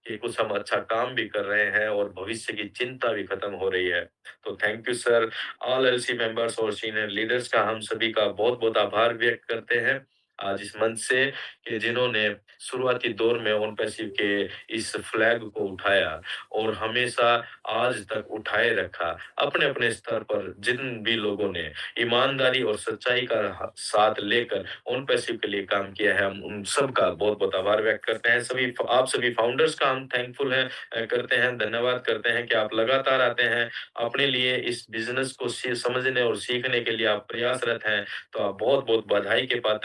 कि कुछ हम अच्छा काम भी कर रहे हैं और भविष्य की चिंता भी खत्म हो रही है। तो thank you sir, all LC members और सीनियर लीडर्स का हम सभी का बहुत-बहुत आभार व्यक्त करते हैं। आज इस मंच से कि जिन्होंने शुरुआती दौर में ओन पैसिव के इस फ्लैग को उठाया और हमेशा आज तक उठाए रखा। अपने-अपने स्तर पर जिन भी लोगों ने ईमानदारी और सच्चाई का साथ लेकर ओन पैसिव के लिए काम किया है, हम उन सबका बहुत-बहुत आभार व्यक्त करते हैं। आप सभी फाउंडर्स का हम थैंकफुल हैं करते हैं, धन्यवाद करते हैं कि आप लगातार आते हैं, अपने लिए इस बिज़नेस को समझने और सीखने के लिए आप प्रयासरत हैं, तो आप बहुत-बहुत बधाई के पात्र